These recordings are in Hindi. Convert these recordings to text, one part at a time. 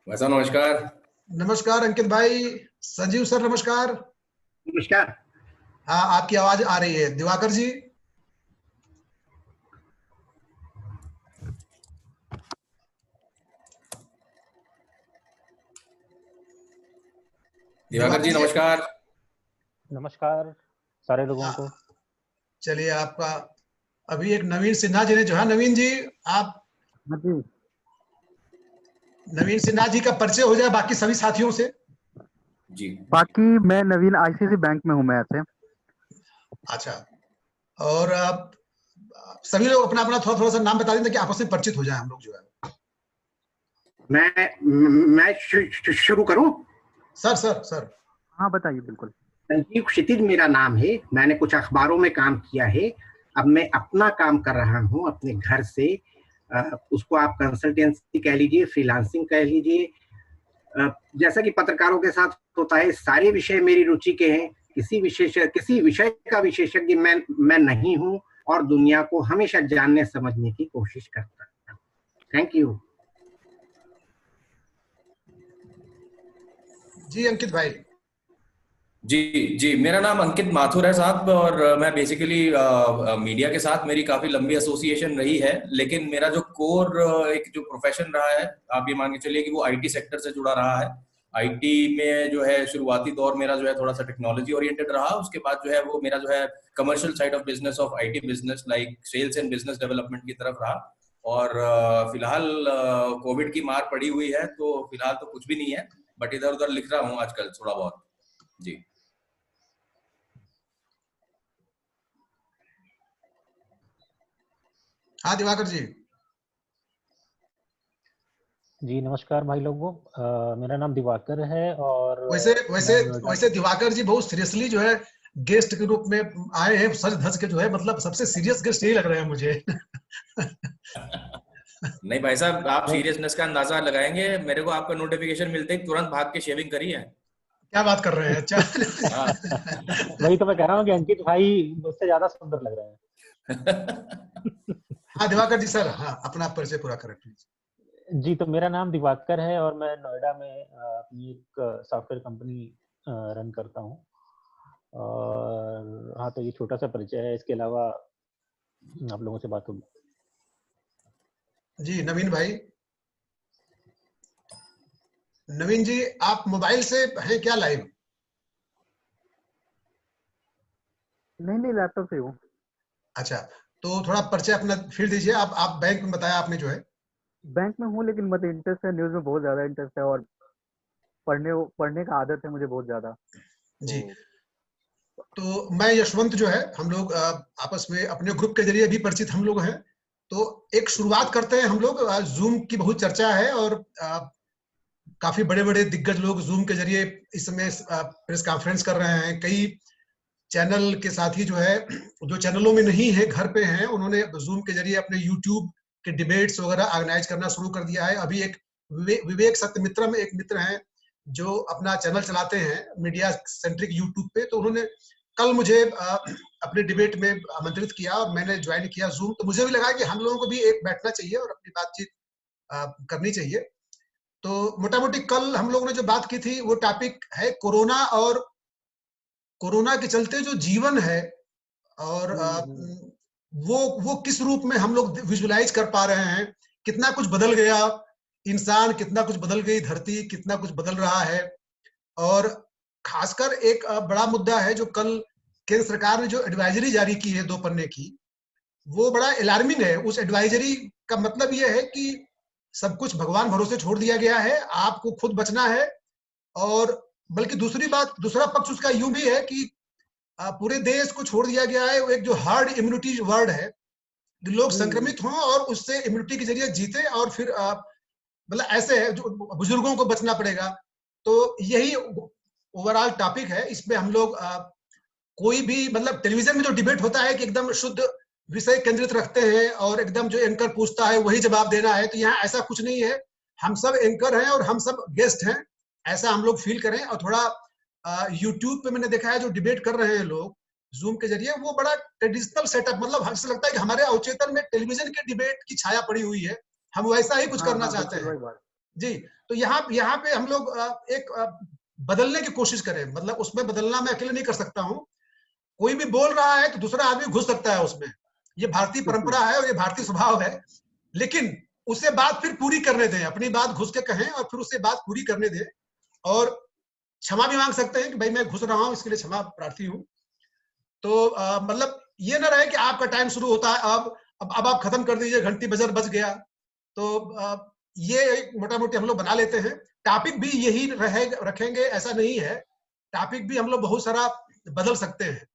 वैसा नमस्कार। नमस्कार अंकित भाई। संजीव सर नमस्कार। नमस्कार। हाँ, आपकी आवाज आ रही है दिवाकर जी। दिवाकर जी नमस्कार। नमस्कार सारे लोगों को। चलिए, आपका अभी एक नवीन सिन्हा जी ने जो है, नवीन जी आप, नवीन सिन्हा जी का परिचय हो जाए बाकी सभी साथियों से। जी बाकी मैं नवीन आईसीआईसी बैंक में हूँ मैं से। अच्छा, और आप सभी लोग अपना अपना थोड़ा थोड़ा सा नाम बता दें ताकि आपस में परिचित हो जाए हम लोग जो है। मैं शुरू करूं? सर सर सर हाँ बताइए। बिल्कुल। संजीव क्षितिज मेरा नाम है। मैंने कुछ अखबारों में काम किया है। अब मैं अपना काम कर रहा हूं अपने घर से। उसको आप कंसल्टेंसी कह लीजिए, फ्रीलांसिंग कह लीजिए। जैसा कि पत्रकारों के साथ होता है, सारे विषय मेरी रुचि के हैं। किसी विषय का विशेषज्ञ मैं नहीं हूं और दुनिया को हमेशा जानने समझने की कोशिश करता हूं। Thank you. जी अंकित भाई। जी मेरा नाम अंकित माथुर है साहब, और मैं बेसिकली मीडिया के साथ मेरी काफी लंबी एसोसिएशन रही है, लेकिन मेरा जो कोर एक जो प्रोफेशन रहा है, आप ये मान के चलिए कि वो आईटी सेक्टर से जुड़ा रहा है। आईटी में जो है शुरुआती दौर मेरा जो है थोड़ा सा टेक्नोलॉजी ओरिएंटेड रहा। उसके बाद जो है वो मेरा जो है commercial side of business of IT business like sales and business development की तरफ रहा। और फिलहाल कोविड की मार पड़ी हुई है, तो फिलहाल तो कुछ भी नहीं है, बट इधर उधर लिख रहा हूँ आजकल थोड़ा बहुत। जी हाँ दिवाकर जी। जी नमस्कार भाई लोगों। मेरा नाम दिवाकर है और वैसे वैसे वैसे दिवाकर जी बहुत सीरियसली जो है गेस्ट के रूप में आए हैं, सज धज के जो है, मतलब सबसे सीरियस गेस्ट यही लग रहे हैं मुझे। नहीं भाई साहब, आप सीरियसनेस का अंदाजा लगाएंगे। मेरे को आपका नोटिफिकेशन मिलते ही तुरंत भाग के शेविंग करी है। क्या बात कर रहे हैं? अच्छा। वही तो मैं कह रहा हूँ कि अंकित भाई उससे ज्यादा सुंदर लग रहे हैं। हाँ दिवाकर जी सर, हाँ अपना परिचय पूरा करें प्लीज। जी तो मेरा नाम दिवाकर है और मैं नोएडा में अपनी एक सॉफ्टवेयर कंपनी रन करता हूँ। और हाँ, तो ये छोटा सा परिचय है, इसके अलावा आप लोगों से बात होगी। जी नवीन भाई। नवीन जी आप मोबाइल से हैं क्या लाइव? नहीं लैपटॉप से हूँ। अच्छा, तो थोड़ा परिचय अपना फिर दीजिए। आप बैंक में बताया आपने जो है। बैंक में हूँ लेकिन मुझे इंटरेस्ट है, न्यूज़ में बहुत ज्यादा इंटरेस्ट है और पढ़ने का आदत है मुझे बहुत ज्यादा। जी, तो मैं यशवंत जो है, हम लोग आपस में अपने ग्रुप के जरिए भी परिचित हम लोग हैं। तो एक शुरुआत करते हैं हम लोग। जूम की बहुत चर्चा है और काफी बड़े बड़े दिग्गज लोग जूम के जरिए इस समय प्रेस कॉन्फ्रेंस कर रहे हैं। कई चैनल के साथी जो है, जो चैनलों में नहीं है घर पे हैं, उन्होंने जूम के जरिए अपने यूट्यूब के डिबेट्स वगैरह ऑर्गेनाइज करना शुरू कर दिया है। अभी एक विवेक सत्यमित्रम एक मित्र हैं जो अपना चैनल चलाते हैं मीडिया सेंट्रिक यूट्यूब पे, तो उन्होंने कल मुझे अपने डिबेट में आमंत्रित किया और मैंने ज्वाइन किया जूम। तो मुझे भी लगा कि हम लोगों को भी एक बैठना चाहिए और अपनी बातचीत करनी चाहिए। तो मोटा मोटी कल हम लोगों ने जो बात की थी वो टॉपिक है कोरोना, और कोरोना के चलते जो जीवन है और वो किस रूप में हम लोग विजुलाइज कर पा रहे हैं। कितना कुछ बदल गया इंसान, कितना कुछ बदल गई धरती, कितना कुछ बदल रहा है। और खासकर एक बड़ा मुद्दा है जो कल केंद्र सरकार ने जो एडवाइजरी जारी की है 2 पन्ने की, वो बड़ा अलार्मिंग है। उस एडवाइजरी का मतलब ये है कि सब कुछ भगवान भरोसे छोड़ दिया गया है, आपको खुद बचना है। और बल्कि दूसरा पक्ष उसका यूं भी है कि पूरे देश को छोड़ दिया गया है। वो एक जो हार्ड इम्यूनिटी वर्ड है, लोग संक्रमित हों और उससे इम्यूनिटी के जरिए जीते, और फिर मतलब ऐसे है जो बुजुर्गों को बचना पड़ेगा। तो यही ओवरऑल टॉपिक है। इसमें हम लोग कोई भी, मतलब टेलीविजन में जो डिबेट होता है कि एकदम शुद्ध विषय केंद्रित रखते हैं और एकदम जो एंकर पूछता है वही जवाब देना है, तो यहाँ ऐसा कुछ नहीं है। हम सब एंकर हैं और हम सब गेस्ट हैं, ऐसा हम लोग फील करें। और थोड़ा यूट्यूब पे मैंने देखा है जो डिबेट कर रहे हैं लोग, जूम के जरिए, वो बड़ा ट्रेडिशनल सेटअप, मतलब हमसे लगता है कि हमारे अवचेतन में टेलीविजन के डिबेट की छाया पड़ी हुई है, हम वैसा ही कुछ करना चाहते हैं जी। तो यहाँ पे हम लोग एक बदलने की कोशिश करें, मतलब उसमें बदलना मैं अकेले नहीं कर सकता हूँ, कोई भी बोल रहा है तो दूसरा आदमी घुस सकता है उसमें, ये भारतीय परंपरा है और ये भारतीय स्वभाव है, लेकिन उसे बात फिर पूरी करने दें, अपनी बात घुस के कहें और फिर उसे बात पूरी करने दें, और क्षमा भी मांग सकते हैं कि भाई मैं घुस रहा हूं, इसके लिए क्षमा प्रार्थी हूं। तो मतलब ये ना रहे कि आपका टाइम शुरू होता है, अब आप खत्म कर दीजिए, घंटी बजर बज गया। तो ये मोटा मोटी हम लोग बना लेते हैं, टॉपिक भी यही रखेंगे ऐसा नहीं है, टॉपिक भी हम लोग बहुत सारा बदल सकते हैं।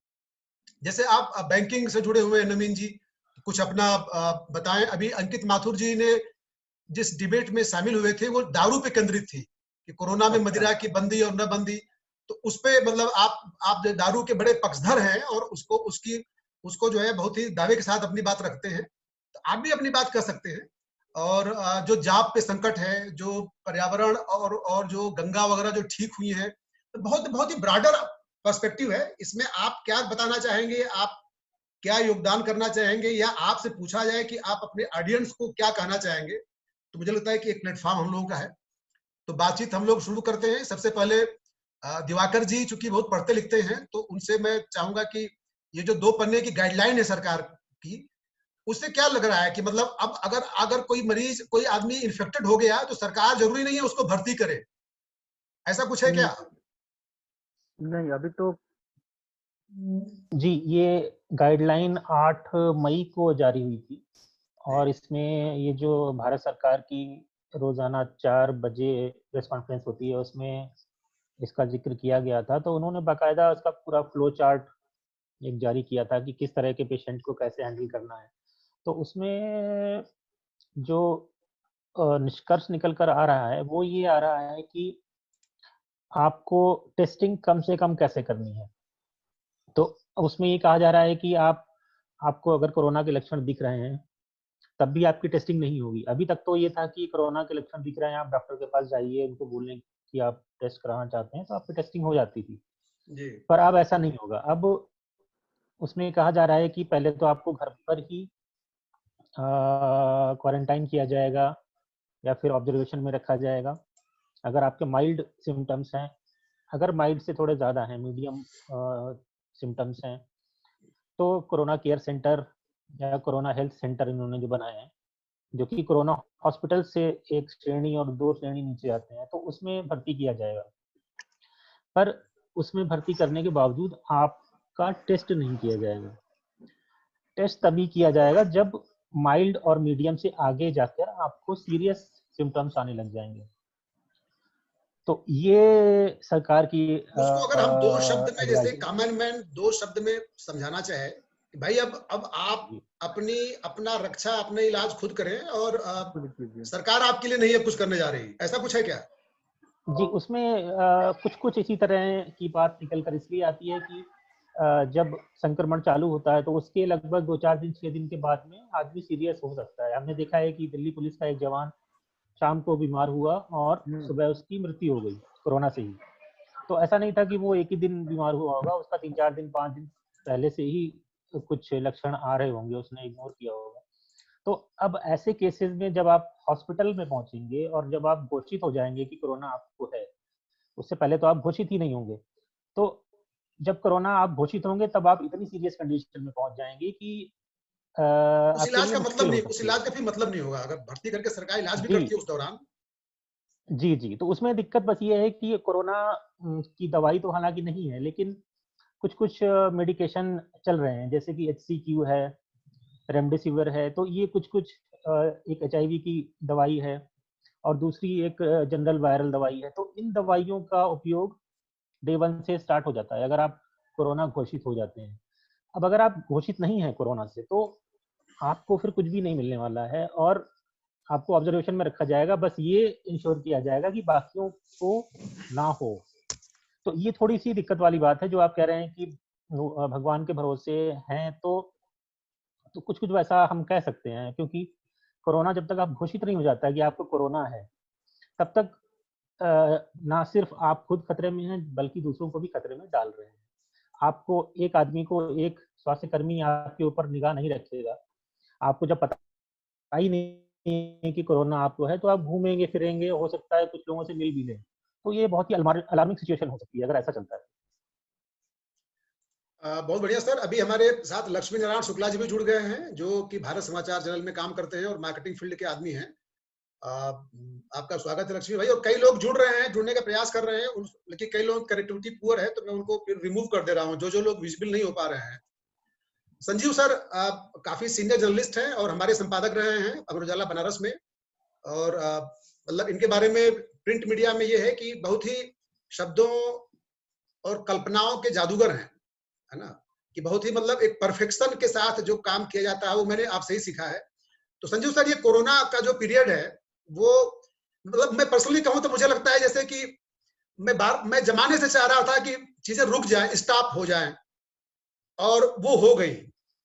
जैसे आप बैंकिंग से जुड़े हुए हैं नवीन जी, कुछ अपना बताएं। अभी अंकित माथुर जी ने जिस डिबेट में शामिल हुए थे वो दारू पे केंद्रित थी कि कोरोना में मदिरा की बंदी और न बंदी, तो उस पे मतलब आप दारू के बड़े पक्षधर हैं और उसको जो है बहुत ही दावे के साथ अपनी बात रखते हैं, तो आप भी अपनी बात कर सकते हैं। और जो जाप पे संकट है, जो पर्यावरण और जो गंगा वगैरह जो ठीक हुई है, तो बहुत ही ब्रॉडर पर्सपेक्टिव है इसमें। आप क्या बताना चाहेंगे, आप क्या योगदान करना चाहेंगे, या आपसे पूछा जाए कि आप अपने ऑडियंस को क्या कहना चाहेंगे, तो मुझे लगता है कि एक प्लेटफॉर्म हम लोगों का है। तो बातचीत हम लोग शुरू करते हैं। सबसे पहले दिवाकर जी चूंकि बहुत पढ़ते लिखते हैं, तो उनसे मैं चाहूंगा कि ये जो 2 पन्ने की गाइडलाइन है सरकार की, उससे क्या लग रहा है कि मतलब अब अगर कोई आदमी इन्फेक्टेड हो गया तो सरकार जरूरी नहीं है उसको भर्ती करे, ऐसा कुछ है क्या? नहीं, अभी तो जी, ये गाइडलाइन 8 मई को जारी हुई थी, और इसमें ये जो भारत सरकार की रोजाना 4 बजे प्रेस कॉन्फ्रेंस होती है, उसमें इसका जिक्र किया गया था। तो उन्होंने बाकायदा उसका पूरा फ्लो चार्ट एक जारी किया था कि किस तरह के पेशेंट को कैसे हैंडल करना है। तो उसमें जो निष्कर्ष निकल कर आ रहा है वो ये आ रहा है कि आपको टेस्टिंग कम से कम कैसे करनी है। तो उसमें ये कहा जा रहा है कि आपको अगर कोरोना के लक्षण दिख रहे हैं तब भी आपकी टेस्टिंग नहीं होगी। अभी तक तो ये था कि कोरोना के लक्षण दिख रहे हैं, आप डॉक्टर के पास जाइए, उनको बोलें कि आप टेस्ट कराना चाहते हैं, तो आपकी टेस्टिंग हो जाती थी। जी। पर अब ऐसा नहीं होगा। अब उसमें कहा जा रहा है कि पहले तो आपको घर पर ही क्वारंटाइन किया जाएगा या फिर ऑब्जर्वेशन में रखा जाएगा। अगर आपके माइल्ड सिम्टम्स हैं, अगर माइल्ड से थोड़े ज़्यादा हैं, मीडियम सिम्टम्स हैं, तो कोरोना केयर सेंटर या कोरोना हेल्थ सेंटर इन्होंने जो बनाए हैं, जो कि कोरोना हॉस्पिटल से एक श्रेणी और 2 श्रेणी नीचे आते हैं, तो उसमें भर्ती किया जाएगा। पर उसमें भर्ती करने के बावजूद आपका टेस्ट नहीं किया जाएगा। टेस्ट तभी किया जाएगा जब माइल्ड और मीडियम से आगे जाकर आपको सीरियस सिम्टम्स आने लग जाएंगे। तो ये सरकार की उसको अगर हम 2 शब्द में, जैसे एडवाइस। कॉमन मैन 2 शब्द में समझाना चाहे कि भाई अब आप अपना रक्षा, अपना इलाज खुद करें, और सरकार आपके लिए नहीं है कुछ करने जा रही, ऐसा कुछ है क्या? जी, उसमें कुछ इसी तरह की बात निकल कर इसलिए आती है कि जब संक्रमण चालू होता है तो उसके लगभग 2-4 दिन 6 दिन के बाद में आदमी सीरियस हो सकता है। हमने देखा है कि दिल्ली पुलिस का एक जवान शाम को बीमार हुआ और सुबह उसकी मृत्यु हो गई कोरोना से ही। तो ऐसा नहीं था कि वो एक ही दिन बीमार हुआ होगा, उसका 3-4 दिन 5 दिन पहले से ही कुछ लक्षण आ रहे होंगे, उसने इग्नोर किया होगा। तो अब ऐसे केसेस में जब आप हॉस्पिटल में पहुंचेंगे और जब आप घोषित हो जाएंगे कि कोरोना आपको है, उससे पहले तो आप घोषित ही नहीं होंगे। तो जब कोरोना आप घोषित होंगे तब आप इतनी सीरियस कंडीशन में पहुंच जाएंगे कि उस आपके इलाज लिए का मतलब मुश्किल हो नहीं, उस सकती है। इलाज का भी मतलब नहीं होगा अगर भर्ती करके सरकार इलाज भी जी करती है उस दौरान। जी, तो उसमें दिक्कत बस ये है कि कोरोना की दवाई तो हालांकि नहीं है, लेकिन कुछ मेडिकेशन चल रहे हैं, जैसे कि HCQ है, रेमडेसिविर है। तो ये कुछ एक HIV की दवाई है और दूसरी एक जनरल वायरल दवाई है। तो इन दवाइयों का उपयोग डे 1 से स्टार्ट हो जाता है अगर आप कोरोना घोषित हो जाते हैं। अब अगर आप घोषित नहीं है कोरोना से, तो आपको फिर कुछ भी नहीं मिलने वाला है और आपको ऑब्जर्वेशन में रखा जाएगा। बस ये इंश्योर किया जाएगा कि बाकियों को ना हो। तो ये थोड़ी सी दिक्कत वाली बात है जो आप कह रहे हैं कि भगवान के भरोसे हैं, तो कुछ वैसा हम कह सकते हैं, क्योंकि कोरोना जब तक आप घोषित नहीं हो जाता है कि आपको कोरोना है, तब तक ना सिर्फ आप खुद खतरे में हैं बल्कि दूसरों को भी खतरे में डाल रहे हैं। आपको एक आदमी को, एक स्वास्थ्य कर्मी आपके ऊपर निगाह नहीं रखेगा, आपको जब पता ही नहीं है कि कोरोना आपको है, तो आप घूमेंगे फिरेंगे, हो सकता है कुछ लोगों से मिल भी लें, तो ये बहुत ही अलार्मिंग सिचुएशन हो सकती है अगर ऐसा चलता है। बहुत बढ़िया सर। अभी हमारे साथ लक्ष्मी नारायण शुक्ला जी भी जुड़ गए हैं, जो कि भारत समाचार चैनल में काम करते हैं और मार्केटिंग फील्ड के आदमी हैं। आपका स्वागत है लक्ष्मी भाई। और कई लोग जुड़ रहे हैं, जुड़ने का प्रयास कर रहे हैं, लेकिन कई लोग कनेक्टिविटी पुअर है, तो मैं उनको फिर रिमूव कर दे रहा हूँ, जो लोग विजिबल नहीं हो पा रहे हैं। संजीव सर काफी सीनियर जर्नलिस्ट हैं और हमारे संपादक रहे हैं अमर उजाला बनारस में। और मतलब इनके बारे में प्रिंट मीडिया में ये है कि बहुत ही शब्दों और कल्पनाओं के जादूगर हैं, है ना, कि बहुत ही मतलब एक परफेक्शन के साथ जो काम किया जाता है वो मैंने आपसे ही सीखा है। तो संजीव सर, ये कोरोना का जो पीरियड है वो मतलब मैं पर्सनली कहूं तो मुझे लगता है जैसे कि मैं जमाने से चाह रहा था कि चीजें रुक जाएं, स्टॉप हो जाएं, और वो हो गई।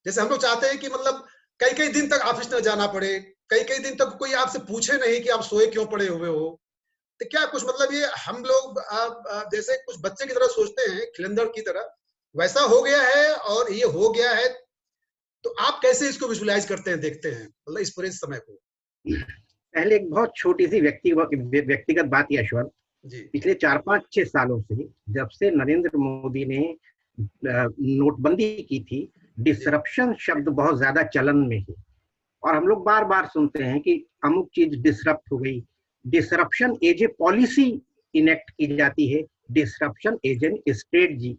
जैसे हम लोग चाहते हैं कि मतलब कई कई दिन तक ऑफिस न जाना पड़े, कई कई दिन तक कोई आपसे पूछे नहीं कि आप सोए क्यों पड़े हुए हो। तो क्या कुछ मतलब ये हम लोग जैसे कुछ बच्चे की तरह सोचते हैं, खिलंदड़ की तरह, वैसा हो गया है और ये हो गया है, तो आप कैसे इसको विजुलाइज करते हैं, देखते हैं मतलब इस पूरे समय को? पहले एक बहुत छोटी सी व्यक्तिगत बात यशवंत जी, पिछले 4-5-6 सालों से जब से नरेंद्र मोदी ने नोटबंदी की थी, डिसरप्शन शब्द बहुत ज्यादा चलन में है और हम लोग बार बार सुनते हैं कि अमुक चीज डिसरप्ट हो गई। Disruption as a policy enact की जाती है, डिसरप्शन एज एन स्ट्रेटजी।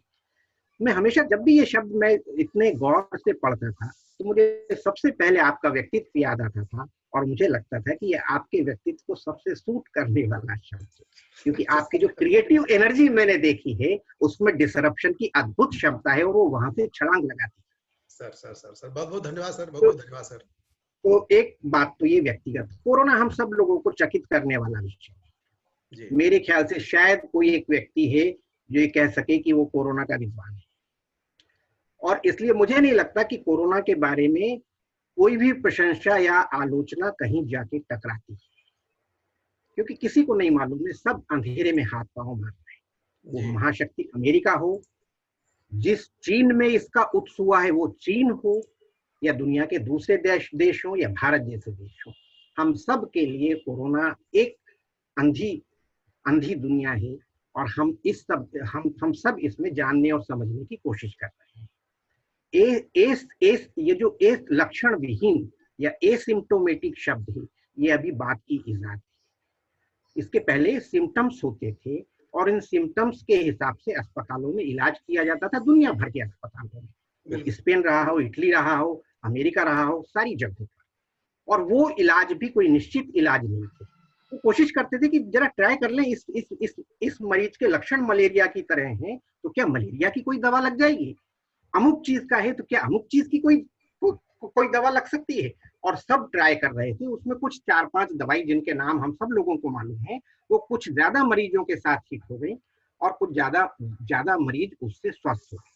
मैं हमेशा जब भी ये शब्द मैं इतने गौर से पढ़ता था तो मुझे सबसे पहले आपका व्यक्तित्व याद आता था और मुझे लगता था कि ये आपके व्यक्तित्व को सबसे सूट करने वाला शब्द है, क्योंकि आपकी जो क्रिएटिव एनर्जी मैंने देखी है उसमें डिसरप्शन की अद्भुत क्षमता है और वो वहां से छलांग लगाती है। सर बहुत बहुत धन्यवाद सर, बहुत बहुत धन्यवाद सर। तो एक बात तो ये व्यक्तिगत, कोरोना हम सब लोगों को चकित करने वाला विषय। मेरे ख्याल से शायद कोई एक व्यक्ति है जो ये कह सके कि वो कोरोना का विद्वान है, और इसलिए मुझे नहीं लगता कि कोरोना के बारे में कोई भी प्रशंसा या आलोचना कहीं जाके टकराती है, क्योंकि किसी को नहीं मालूम है, सब अंधेरे में हाथ पांव मार रहे हैं। वो महाशक्ति अमेरिका हो, जिस चीन में इसका उत्स हुआ है वो चीन हो, या दुनिया के दूसरे देश हो, या भारत जैसे देश हो, हम सब के लिए कोरोना एक अंधी दुनिया है और हम सब इसमें जानने और समझने की कोशिश कर रहे हैं। ये जो लक्षण विहीन या एसिम्प्टोमेटिक शब्द है, ये अभी बात की इजाद है। इसके पहले सिम्टम्स होते थे और इन सिम्टम्स के हिसाब से अस्पतालों में इलाज किया जाता था, दुनिया भर के अस्पतालों में, स्पेन रहा हो, इटली रहा हो, अमेरिका रहा हो, सारी जगहों पर। और वो इलाज भी कोई निश्चित इलाज नहीं थे। वो कोशिश करते थे कि जरा ट्राई कर लें, इस मरीज के लक्षण मलेरिया की तरह हैं तो क्या मलेरिया की कोई दवा लग जाएगी, अमुक चीज का है तो क्या अमुक चीज की कोई दवा लग सकती है। और सब ट्राई कर रहे थे। उसमें कुछ 4-5 दवाई जिनके नाम हम सब लोगों को मालूम है, वो कुछ ज्यादा मरीजों के साथ हिट हो गई और कुछ ज्यादा मरीज उससे स्वस्थ हो गए।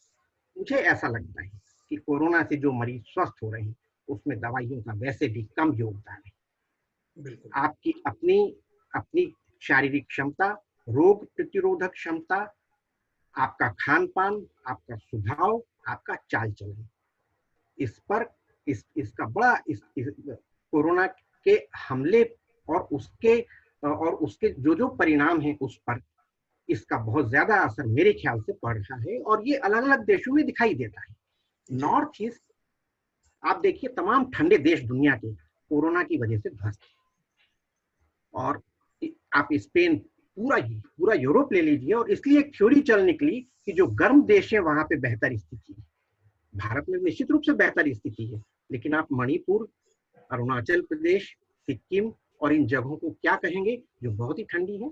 मुझे ऐसा लगता है कि कोरोना से जो मरीज स्वस्थ हो रहे हैं उसमें दवाइयों का वैसे भी कम योगदान है। आपकी अपनी शारीरिक क्षमता, रोग प्रतिरोधक क्षमता, आपका खान पान, आपका स्वभाव, आपका चाल चलन, इस पर इसका बड़ा कोरोना के हमले और उसके जो परिणाम हैं उस पर इसका बहुत ज्यादा असर मेरे ख्याल से पड़ रहा है और ये अलग अलग देशों में दिखाई देता है। नॉर्थ ईस्ट आप देखिए, तमाम ठंडे देश दुनिया के कोरोना की वजह से ध्वस्त, और आप स्पेन, पूरा यूरोप ले लीजिए, और इसलिए एक थ्योरी चल निकली कि जो गर्म देश है वहां पे बेहतर स्थिति है। भारत में निश्चित रूप से बेहतर स्थिति है, लेकिन आप मणिपुर, अरुणाचल प्रदेश, सिक्किम और इन जगहों को क्या कहेंगे जो बहुत ही ठंडी है,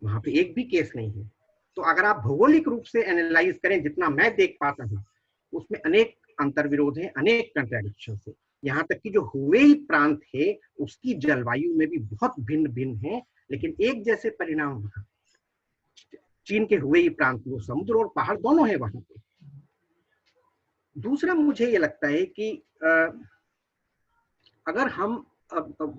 वहां पे एक भी केस नहीं है। तो अगर आप भौगोलिक रूप से एनालाइज करें, जितना मैं देख पाता हूँ, उसमें अनेक अंतर्विरोध हैं, अनेक कंट्राडिक्शन है। यहाँ तक कि जो हुबेई प्रांत है उसकी जलवायु में भी बहुत भिन्न है, लेकिन एक जैसे परिणाम वहां। चीन के हुबेई प्रांत में समुद्र और पहाड़ दोनों है वहां पे। दूसरा मुझे ये लगता है कि अगर हम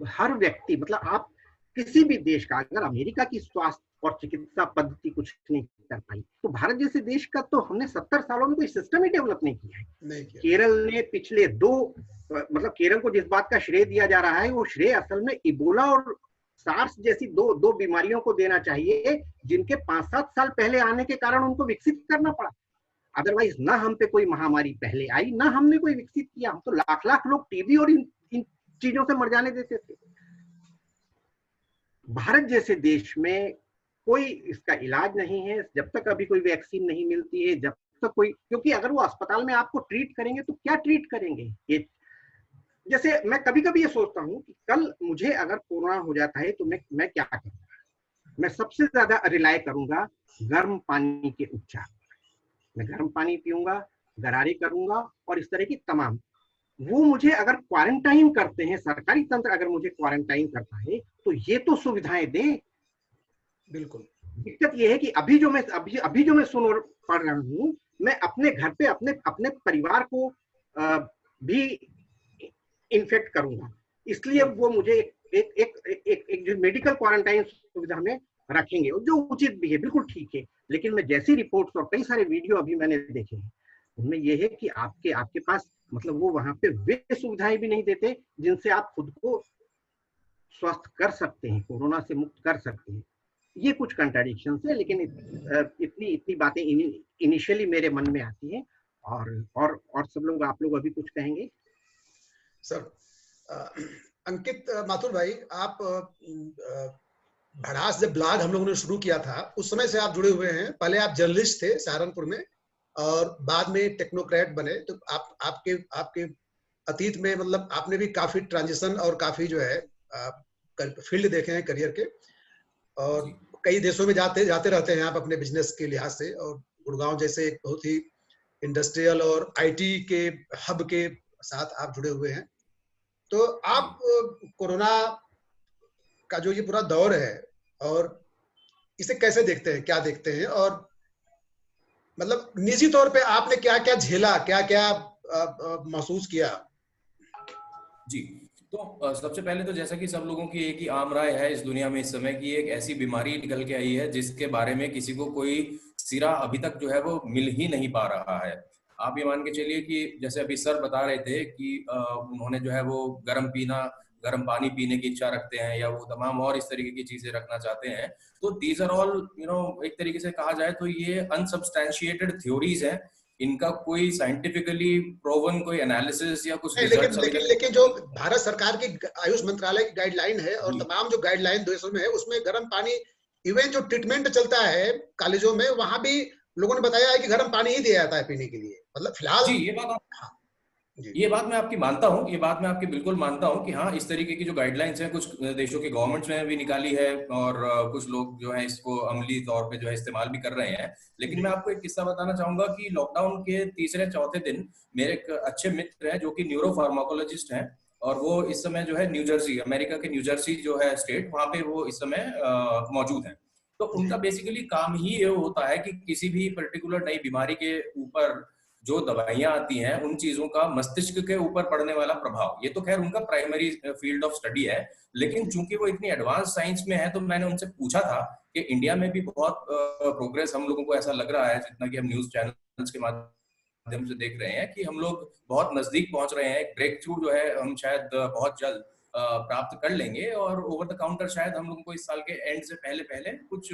हर व्यक्ति, मतलब आप किसी भी देश का, अगर अमेरिका की स्वास्थ्य और चिकित्सा पद्धति कुछ नहीं कर पाई। तो भारत जैसे देश का तो हमने 70 सालों में कोई सिस्टम ही डेवलप नहीं किया है। केरल ने पिछले मतलब केरल को जिस बात का श्रेय दिया जा रहा है, वो श्रेय असल में इबोला और सार्स जैसी दो बीमारियों को देना चाहिए, जिनके 5-7 साल पहले आने के कारण उनको विकसित करना पड़ा। अदरवाइज ना हम पे कोई महामारी पहले आई, ना हमने कोई विकसित किया। हम तो लाख लोग टीबी और इन चीजों से मर जाने देते थे। भारत जैसे देश में कोई इसका इलाज नहीं है, जब तक अभी कोई वैक्सीन नहीं मिलती है, जब तक कोई, क्योंकि अगर वो अस्पताल में आपको ट्रीट करेंगे तो क्या ट्रीट करेंगे। ये जैसे मैं कभी कभी ये सोचता हूँ कि कल मुझे अगर कोरोना हो जाता है तो मैं क्या करूँगा। मैं सबसे ज्यादा रिलाय करूंगा गर्म पानी के उपचार। मैं गर्म पानी पीऊंगा, गरारे करूंगा, और इस तरह की तमाम, वो मुझे अगर क्वारंटाइन करते हैं, सरकारी तंत्र अगर मुझे क्वारंटाइन करता है तो ये तो सुविधाएं दे। बिल्कुल। दिक्कत ये है कि अभी जो मैं सुन और पढ़ रहा हूँ, मैं अपने घर पे अपने परिवार को भी इन्फेक्ट करूंगा, इसलिए वो मुझे एक जो मेडिकल क्वारंटाइन सुविधा में रखेंगे, जो उचित भी है, बिल्कुल ठीक है। लेकिन मैं जैसी रिपोर्ट्स और कई सारे वीडियो अभी मैंने देखे हैं, उनमें यह है कि आपके पास मतलब वो वहां पे वे सुविधाएं भी नहीं देते जिनसे आप खुद को स्वस्थ कर सकते हैं, कोरोना से मुक्त कर सकते हैं। ये कुछ कंट्राडिक्शंस है, लेकिन इतनी बातें इनिशियली मेरे मन में आती हैं। और सब लोग, आप लोग अभी कुछ कहेंगे? सर, अंकित माथुर भाई, आप भड़ास जब ब्लॉग हम लोगों ने शुरू किया था उस समय से आप जुड़े हुए हैं। पहले आप जर्नलिस्ट थे सहारनपुर में और बाद में टेक्नोक्रेट बने। तो आपके अतीत में मतलब आपने भी काफी ट्रांजिशन और काफी जो है फील्ड देखे हैं करियर के, और कई देशों में जाते रहते हैं आप अपने बिजनेस के लिहाज से। और गुड़गांव जैसे एक बहुत ही इंडस्ट्रियल और आईटी के हब के साथ आप जुड़े हुए हैं। तो आप कोरोना का जो ये पूरा दौर है और इसे कैसे देखते हैं, क्या देखते हैं, और मतलब निजी तौर पे आपने क्या क्या झेला, क्या क्या महसूस किया? जी, तो सबसे पहले तो जैसा कि सब लोगों की एक ही आम राय है इस दुनिया में इस समय की एक ऐसी बीमारी निकल के आई है जिसके बारे में किसी को कोई सिरा अभी तक जो है वो मिल ही नहीं पा रहा है। आप ये मान के चलिए कि जैसे अभी सर बता रहे थे कि उन्होंने जो है वो गर्म पानी पीने की इच्छा रखते हैं या वो तमाम और इस तरीके की चीजें रखना चाहते हैं। तो दीज आर ऑल एक तरीके से कहा जाए तो ये अनसब्सटैंशिएटेड थ्योरीज हैं। इनका कोई साइंटिफिकली प्रूवन कोई एनालिसिस या कुछ रिजल्ट लेकिन जो भारत सरकार की आयुष मंत्रालय की गाइडलाइन है और तमाम जो गाइडलाइन देशों में है उसमें गर्म पानी, इवन जो ट्रीटमेंट चलता है कॉलेजों में वहां भी लोगों ने बताया है कि गर्म पानी ही दिया जाता है पीने के लिए। मतलब फिलहाल जी, ये बात मैं आपकी मानता हूँ, ये बात मैं आपकी बिल्कुल मानता हूँ कि हाँ इस तरीके की जो गाइडलाइंस हैं कुछ देशों के गवर्नमेंट्स में भी निकाली है और कुछ लोग जो है इसको अमली तौर पे जो है इस्तेमाल भी कर रहे हैं। लेकिन मैं आपको एक किस्सा बताना चाहूंगा कि लॉकडाउन के तीसरे चौथे दिन मेरे एक अच्छे मित्र हैं जो कि न्यूरो फार्माकोलॉजिस्ट हैं और वो इस समय जो है न्यू जर्सी, अमेरिका के न्यू जर्सी जो है स्टेट, वहां पे वो इस समय मौजूद है। तो उनका बेसिकली काम ही ये होता है कि किसी भी पर्टिकुलर नई बीमारी के ऊपर जो दवाइयां आती हैं उन चीजों का मस्तिष्क के ऊपर पड़ने वाला प्रभाव, ये तो खैर उनका प्राइमरी फील्ड ऑफ स्टडी है। लेकिन चूंकि वो इतनी एडवांस साइंस में है तो मैंने उनसे पूछा था कि इंडिया में भी बहुत प्रोग्रेस हम लोगों को ऐसा लग रहा है, जितना कि हम न्यूज चैनल्स के माध्यम से देख रहे हैं कि हम लोग बहुत नजदीक पहुंच रहे हैं। एक ब्रेक थ्रू जो है हम शायद बहुत जल्द प्राप्त कर लेंगे और ओवर द काउंटर शायद हम लोगों को इस साल के एंड से पहले कुछ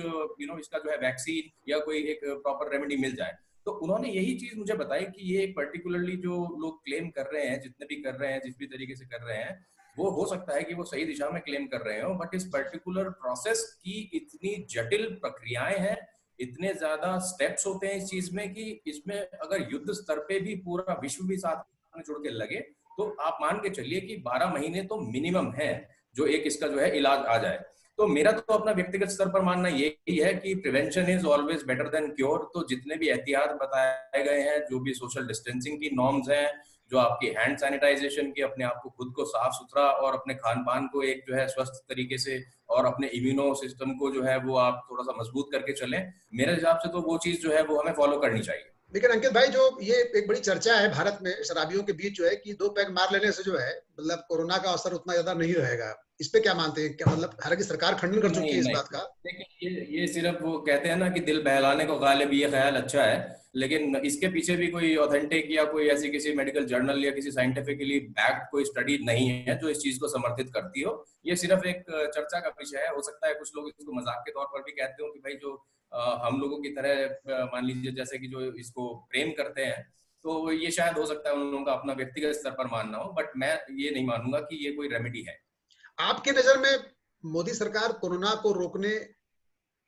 इसका जो है वैक्सीन या कोई एक प्रॉपर रेमेडी मिल जाए। तो उन्होंने यही चीज मुझे बताई कि ये एक पर्टिकुलरली जो लोग क्लेम कर रहे हैं, जितने भी कर रहे हैं, जिस भी तरीके से कर रहे हैं, वो हो सकता है कि वो सही दिशा में क्लेम कर रहे हो, बट इस पर्टिकुलर प्रोसेस की इतनी जटिल प्रक्रियाएं हैं, इतने ज्यादा स्टेप्स होते हैं इस चीज में कि इसमें अगर युद्ध स्तर पे भी पूरा विश्व भी साथ में जुड़ के लगे तो आप मान के चलिए कि 12 महीने तो मिनिमम है जो एक इसका जो है इलाज आ जाए। तो मेरा तो अपना व्यक्तिगत स्तर पर मानना यही है कि prevention is always better than cure. तो जितने भी एहतियात बताए गए हैं, जो भी सोशल डिस्टेंसिंग की नॉर्म्स हैं, जो आपकी हैंड सैनिटाइजेशन की, अपने आप को खुद को साफ सुथरा और अपने खान पान को एक जो है स्वस्थ तरीके से और अपने इम्यूनो सिस्टम को जो है वो आप थोड़ा सा मजबूत करके चलें, मेरे हिसाब से तो वो चीज जो है वो हमें फॉलो करनी चाहिए। लेकिन अंकित भाई, जो ये एक बड़ी चर्चा है भारत में शराबियों के बीच जो है कि 2 पैग मार लेने से जो है मतलब कोरोना का असर उतना ज्यादा नहीं रहेगा, इस पे क्या मानते हैं? क्या मतलब, हालांकि सरकार खंडन कर चुकी नहीं है इस नहीं, बात का। देखिए ये सिर्फ वो कहते हैं ना कि दिल बहलाने को गालिब, ये ख्याल अच्छा है, लेकिन इसके पीछे भी कोई ऑथेंटिक या कोई ऐसी किसी मेडिकल जर्नल या किसी साइंटिफिकली बैक्ड कोई स्टडी नहीं है जो इस चीज को समर्थित करती हो। ये सिर्फ एक चर्चा का विषय है। हो सकता है कुछ लोग इसको मजाक के तौर पर भी कहते हो कि भाई जो हम लोगों की तरह मान लीजिए जैसे कि जो इसको प्रेम करते हैं, तो ये शायद हो सकता है उन लोगों का अपना व्यक्तिगत स्तर पर मानना हो, बट मैं ये नहीं मानूंगा कि ये कोई रेमेडी है। आपके नजर में मोदी सरकार कोरोना को रोकने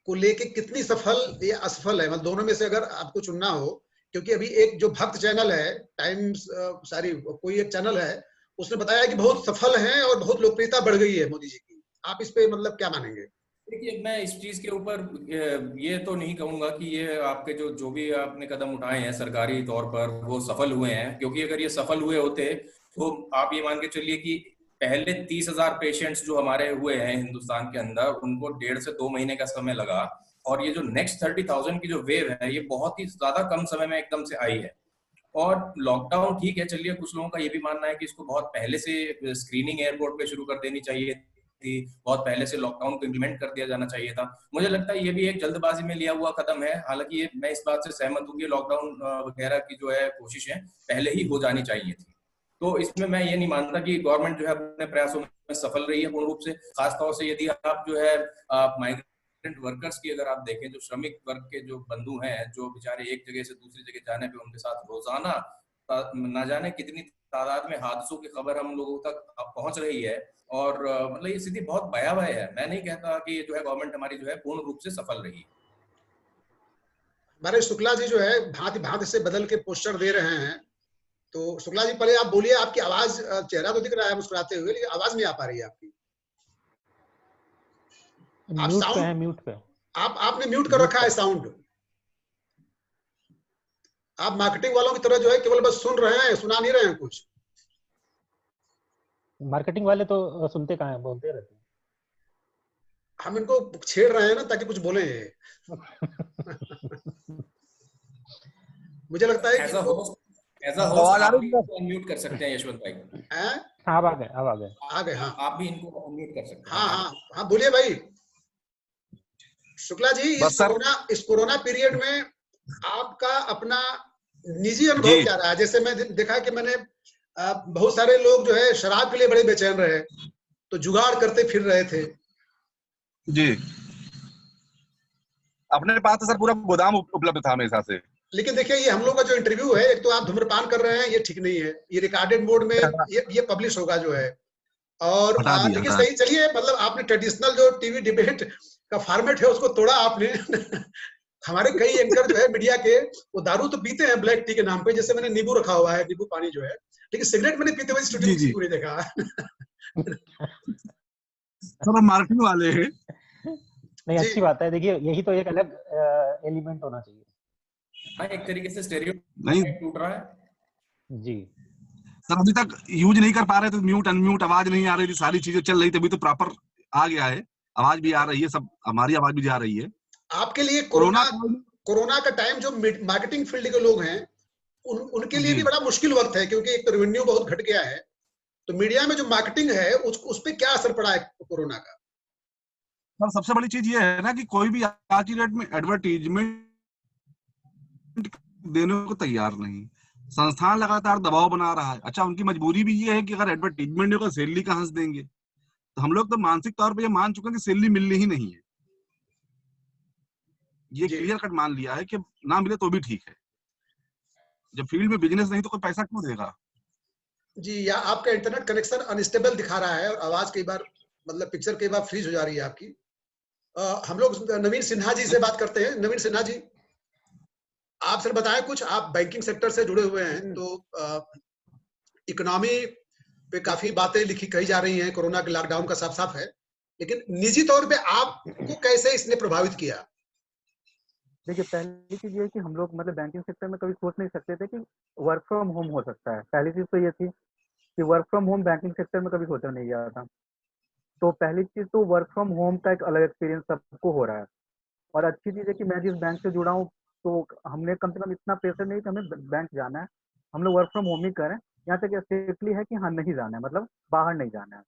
को लेके कितनी सफल या असफल है? मतलब दोनों में से अगर आपको चुनना हो, क्योंकि अभी एक जो भक्त चैनल है, टाइम्स सारी कोई एक चैनल है, उसने बताया कि बहुत सफल हैं और बहुत लोकप्रियता बढ़ गई है मोदी जी की। आप इस पे मतलब क्या मानेंगे? देखिए मैं इस चीज के ऊपर ये तो नहीं कहूंगा कि ये आपके जो जो भी आपने कदम उठाए हैं सरकारी तौर पर वो सफल हुए हैं, क्योंकि अगर ये सफल हुए होते तो आप ये मान के चलिए कि पहले 30,000 पेशेंट्स जो हमारे हुए हैं हिंदुस्तान के अंदर, उनको 1.5 से 2 महीने का समय लगा, और ये जो नेक्स्ट 30,000 की जो वेव है ये बहुत ही ज्यादा कम समय में एकदम से आई है। और लॉकडाउन ठीक है, चलिए कुछ लोगों का ये भी मानना है कि इसको बहुत पहले से स्क्रीनिंग एयरपोर्ट पे शुरू कर देनी चाहिए थी, बहुत पहले से लॉकडाउन को इम्प्लीमेंट कर दिया जाना चाहिए था। मुझे लगता है ये भी एक जल्दबाजी में लिया हुआ कदम है। हालांकि ये मैं इस बात से सहमत हूँ कि लॉकडाउन वगैरह की जो है कोशिशें पहले ही हो जानी चाहिए थी। तो इसमें मैं ये नहीं मानता कि गवर्नमेंट जो है अपने प्रयासों में सफल रही है पूर्ण रूप से। खासतौर से यदि आप जो है माइग्रेंट वर्कर्स की अगर आप देखें, जो श्रमिक वर्ग के जो बंधु हैं, जो बेचारे एक जगह से दूसरी जगह जाने पे उनके साथ रोजाना ना जाने कितनी तादाद में हादसों की खबर हम लोगों तक पहुंच रही है, और मतलब ये स्थिति बहुत भयावह है। मैं नहीं कहता कि जो है गवर्नमेंट हमारी जो है पूर्ण रूप से सफल रही। हमारे शुक्ला जी जो है भांति भांति से बदल के पोस्टर दे रहे हैं। तो शुक्ला जी, पहले आप बोलिए, आपकी आवाज, चेहरा तो दिख रहा है मुस्कुराते हुए, लेकिन आवाज नहीं आ पा रही है आपकी। आप म्यूट पे है, साउंड, म्यूट पे, आपने म्यूट कर म्यूट रखा है पे। साउंड। आप मार्केटिंग वालों की तरह जो है केवल बस सुन रहे हैं, सुना नहीं रहे हैं कुछ। मार्केटिंग वाले तो सुनते कहाँ हैं, बोलते रहते हैं। हम इनको छेड़ रहे हैं ना ताकि कुछ बोले। मुझे लगता है कि एज अ इनको होस्ट एज अ होस्ट आप भी इनको अनम्यूट कर सकते हैं यशवंत भाई। हैं? हाँ, अब आ गए, अब आ गए। आ गए, हाँ आप भी इनको अनम्यूट कर सकते हैं। हाँ हाँ हाँ, बोलिए भाई। शुक्ला जी, इस कोरोना पीरियड में आपका अपना निजी अनुभव क्या रहा है? जैसे मैं देखा कि मैंने बहुत सारे लोग जो है शराब के लिए बड़े बेचैन रहे, तो जुगाड़ करते फिर रहे थे जी। अपने पास तो सर पूरा गोदाम उपलब्ध था हमेशा से। लेकिन देखिए, ये हम लोग का जो इंटरव्यू है, एक तो आप धूम्रपान कर रहे हैं, ये ठीक नहीं है। ये रिकॉर्डेड मोड में ये पब्लिश होगा जो है। और लेकिन सही, चलिए, मतलब आपने ट्रेडिशनल जो टीवी डिबेट का फॉर्मेट है उसको तोड़ा आपने। हमारे कई एंकर जो है मीडिया के, वो दारू तो पीते हैं ब्लैक टी के नाम पे, जैसे मैंने नींबू रखा हुआ है, नींबू पानी जो है, लेकिन सिगरेट मैंने पीते हुए स्टूडियो में किसी को नहीं देखा। सब मार्केटिंग वाले हैं। नहीं, अच्छी बात है। देखिए, यही तो एक अलग एलिमेंट होना चाहिए। हाँ, एक तरीके से स्टेरियोटाइप नहीं टूट रहा है जी सर, अभी तक यूज नहीं कर पा रहे थे, म्यूट अनम्यूट आवाज नहीं आ रही थी, सारी चीजें चल रही थी। अभी तो प्रॉपर आ गया है, आवाज भी आ रही है, सब हमारी आवाज भी जा रही है। आपके लिए कोरोना का टाइम जो मार्केटिंग फील्ड के लोग हैं, उनके लिए भी बड़ा मुश्किल वक्त है, क्योंकि एक तो रेवेन्यू बहुत घट गया है। तो मीडिया में जो मार्केटिंग है उस पर क्या असर पड़ा है कोरोना का? सर सबसे बड़ी चीज ये है ना कि कोई भी आज की डेट में एडवर्टीजमेंट देने को तैयार नहीं। संस्थान लगातार दबाव बना रहा है। अच्छा, उनकी मजबूरी भी ये है कि अगर एडवर्टीजमेंट होगा सैलरी कहां से देंगे। तो हम लोग तो मानसिक तौर पे ये मान चुके हैं कि सैलरी मिलनी ही नहीं है। ये क्लियर कट मान लिया है कि ना मिले तो भी ठीक है। जब फील्ड में बिजनेस नहीं तो कोई पैसा क्यों देगा। जी, या आपका इंटरनेट कनेक्शन अनस्टेबल दिखा रहा है और आवाज कई बार, मतलब पिक्चर कई बार फ्रीज हो जा रही है आपकी। हम लोग नवीन सिन्हा जी से बात करते हैं। नवीन सिन्हा जी, आप सर बताएं कुछ। आप बैंकिंग सेक्टर से जुड़े हुए हैं, तो इकोनॉमी पे काफी बातें लिखी कही जा रही हैं, कोरोना के लॉकडाउन का साफ साफ है, लेकिन निजी तौर पे आपको कैसे इसने प्रभावित किया? देखिए, पहली चीज ये है कि हम लोग मतलब बैंकिंग सेक्टर में कभी सोच नहीं सकते थे कि वर्क फ्रॉम होम हो सकता है। पहली चीज तो ये थी कि work from home banking sector में कभी सोचा नहीं गया था। तो पहली चीज तो वर्क फ्रॉम होम का एक अलग एक्सपीरियंस सबको हो रहा है। और अच्छी चीज है कि मैं जिस बैंक से जुड़ा हूँ तो हमने कम से कम इतना प्रेशर नहीं कि हमें बैंक जाना है, हम लोग वर्क फ्रॉम होम ही करें। यहाँ तक सेफली है कि हाँ नहीं जाना है, मतलब बाहर नहीं जाना है।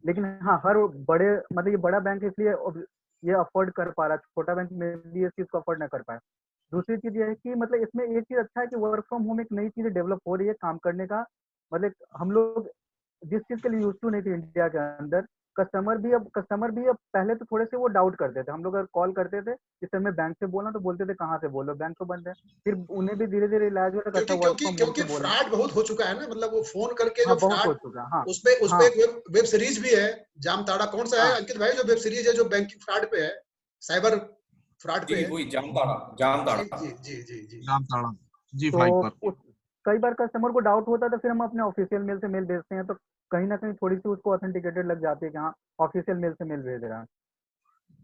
लेकिन हाँ हर बड़े मतलब ये बड़ा बैंक इसलिए ये अफोर्ड कर पा रहा है, छोटा बैंक में भी इस चीज को अफोर्ड ना कर पाए। दूसरी चीज ये है कि मतलब इसमें एक चीज अच्छा है कि वर्क फ्रॉम होम एक नई चीज डेवलप हो रही है काम करने का। मतलब हम लोग जिस चीज के लिए यूज टू नहीं थे इंडिया के अंदर, कस्टमर भी अब पहले तो थोड़े से वो डाउट करते थे। हम लोग अगर कॉल करते थे इस समय बैंक से बोलना तो बोलते थे कहाँ से बोलो, बैंक तो बंद है। फिर उन्हें भी धीरे धीरे इलाज हो रहा, अच्छा वर्क फ्रॉम होम क्योंकि से बोलें। फ्रॉड बहुत हो चुका है ना, मतलब वो फोन करके जो हाँ बहुत हो फ्रॉड, चुका है। हाँ उसपे एक वेब सीरीज भी है, जामताड़ा। कौन सा है हाँ अंकित भाई जो वेब सीरीज है जो बैंकिंग फ्रॉड पे है, साइबर फ्रॉड पे जी है? वही जामताड़ा, जी जामताड़ा। जी जी जी जी। जामताड़ा जी तो 5 पर। उस कई बार कस्टमर को डाउट होता है तो फिर हम अपने ऑफिशियल मेल से मेल भेजते हैं, तो कहीं ना कहीं थोड़ी सी उसको ऑथेंटिकेटेड लग जाती है कि हाँ ऑफिशियल मेल से मेल भेज रहा है।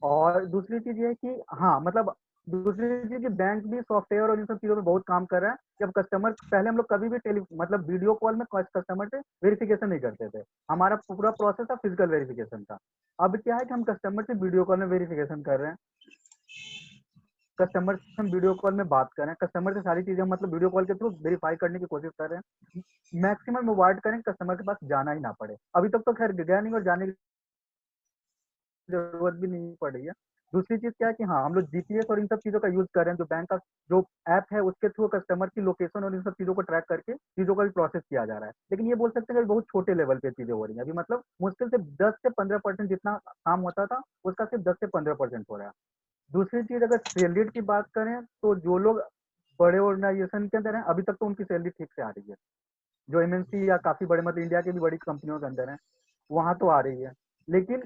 और दूसरी चीज ये है कि हाँ मतलब दूसरी चीज कि बैंक भी सॉफ्टवेयर और इन सब चीजों पे बहुत काम कर रहा है। जब कस्टमर पहले हम लोग कभी भी मतलब वीडियो कॉल में कस्टमर से वेरिफिकेशन नहीं करते थे, हमारा पूरा प्रोसेस था फिजिकल वेरिफिकेशन था। अब क्या है कि हम कस्टमर से वीडियो कॉल में वेरिफिकेशन कर रहे हैं, कस्टमर से हम वीडियो कॉल में बात करें, कस्टमर से सारी चीजें हम मतलब वीडियो कॉल के थ्रू वेरीफाई करने की कोशिश कर रहे हैं। मैक्सिमम अवॉइड करें कस्टमर के पास जाना ही ना पड़े। अभी तक तो खैर गया नहीं और जाने की जरूरत भी नहीं पड़ रही है। दूसरी चीज क्या है कि हाँ हम लोग जीपीएस और इन सब चीजों का यूज कर रहे हैं, जो बैंक का जो ऐप है उसके थ्रू कस्टमर की लोकेशन और इन सब चीजों को ट्रैक करके चीजों का भी प्रोसेस किया जा रहा है। लेकिन ये बोल सकते हैं कि बहुत छोटे लेवल पे चीजें हो रही हैं अभी, मतलब मुश्किल से 10 से 15% जितना काम होता था उसका सिर्फ 10 से 15% हो रहा है। दूसरी चीज अगर सैलरी की बात करें तो जो लोग बड़े ऑर्गेनाइजेशन के अंदर हैं अभी तक तो उनकी सैलरी ठीक से आ रही है। जो एमएनसी या काफी बड़े मतलब इंडिया की भी बड़ी कंपनियों के अंदर हैं वहां तो आ रही है। लेकिन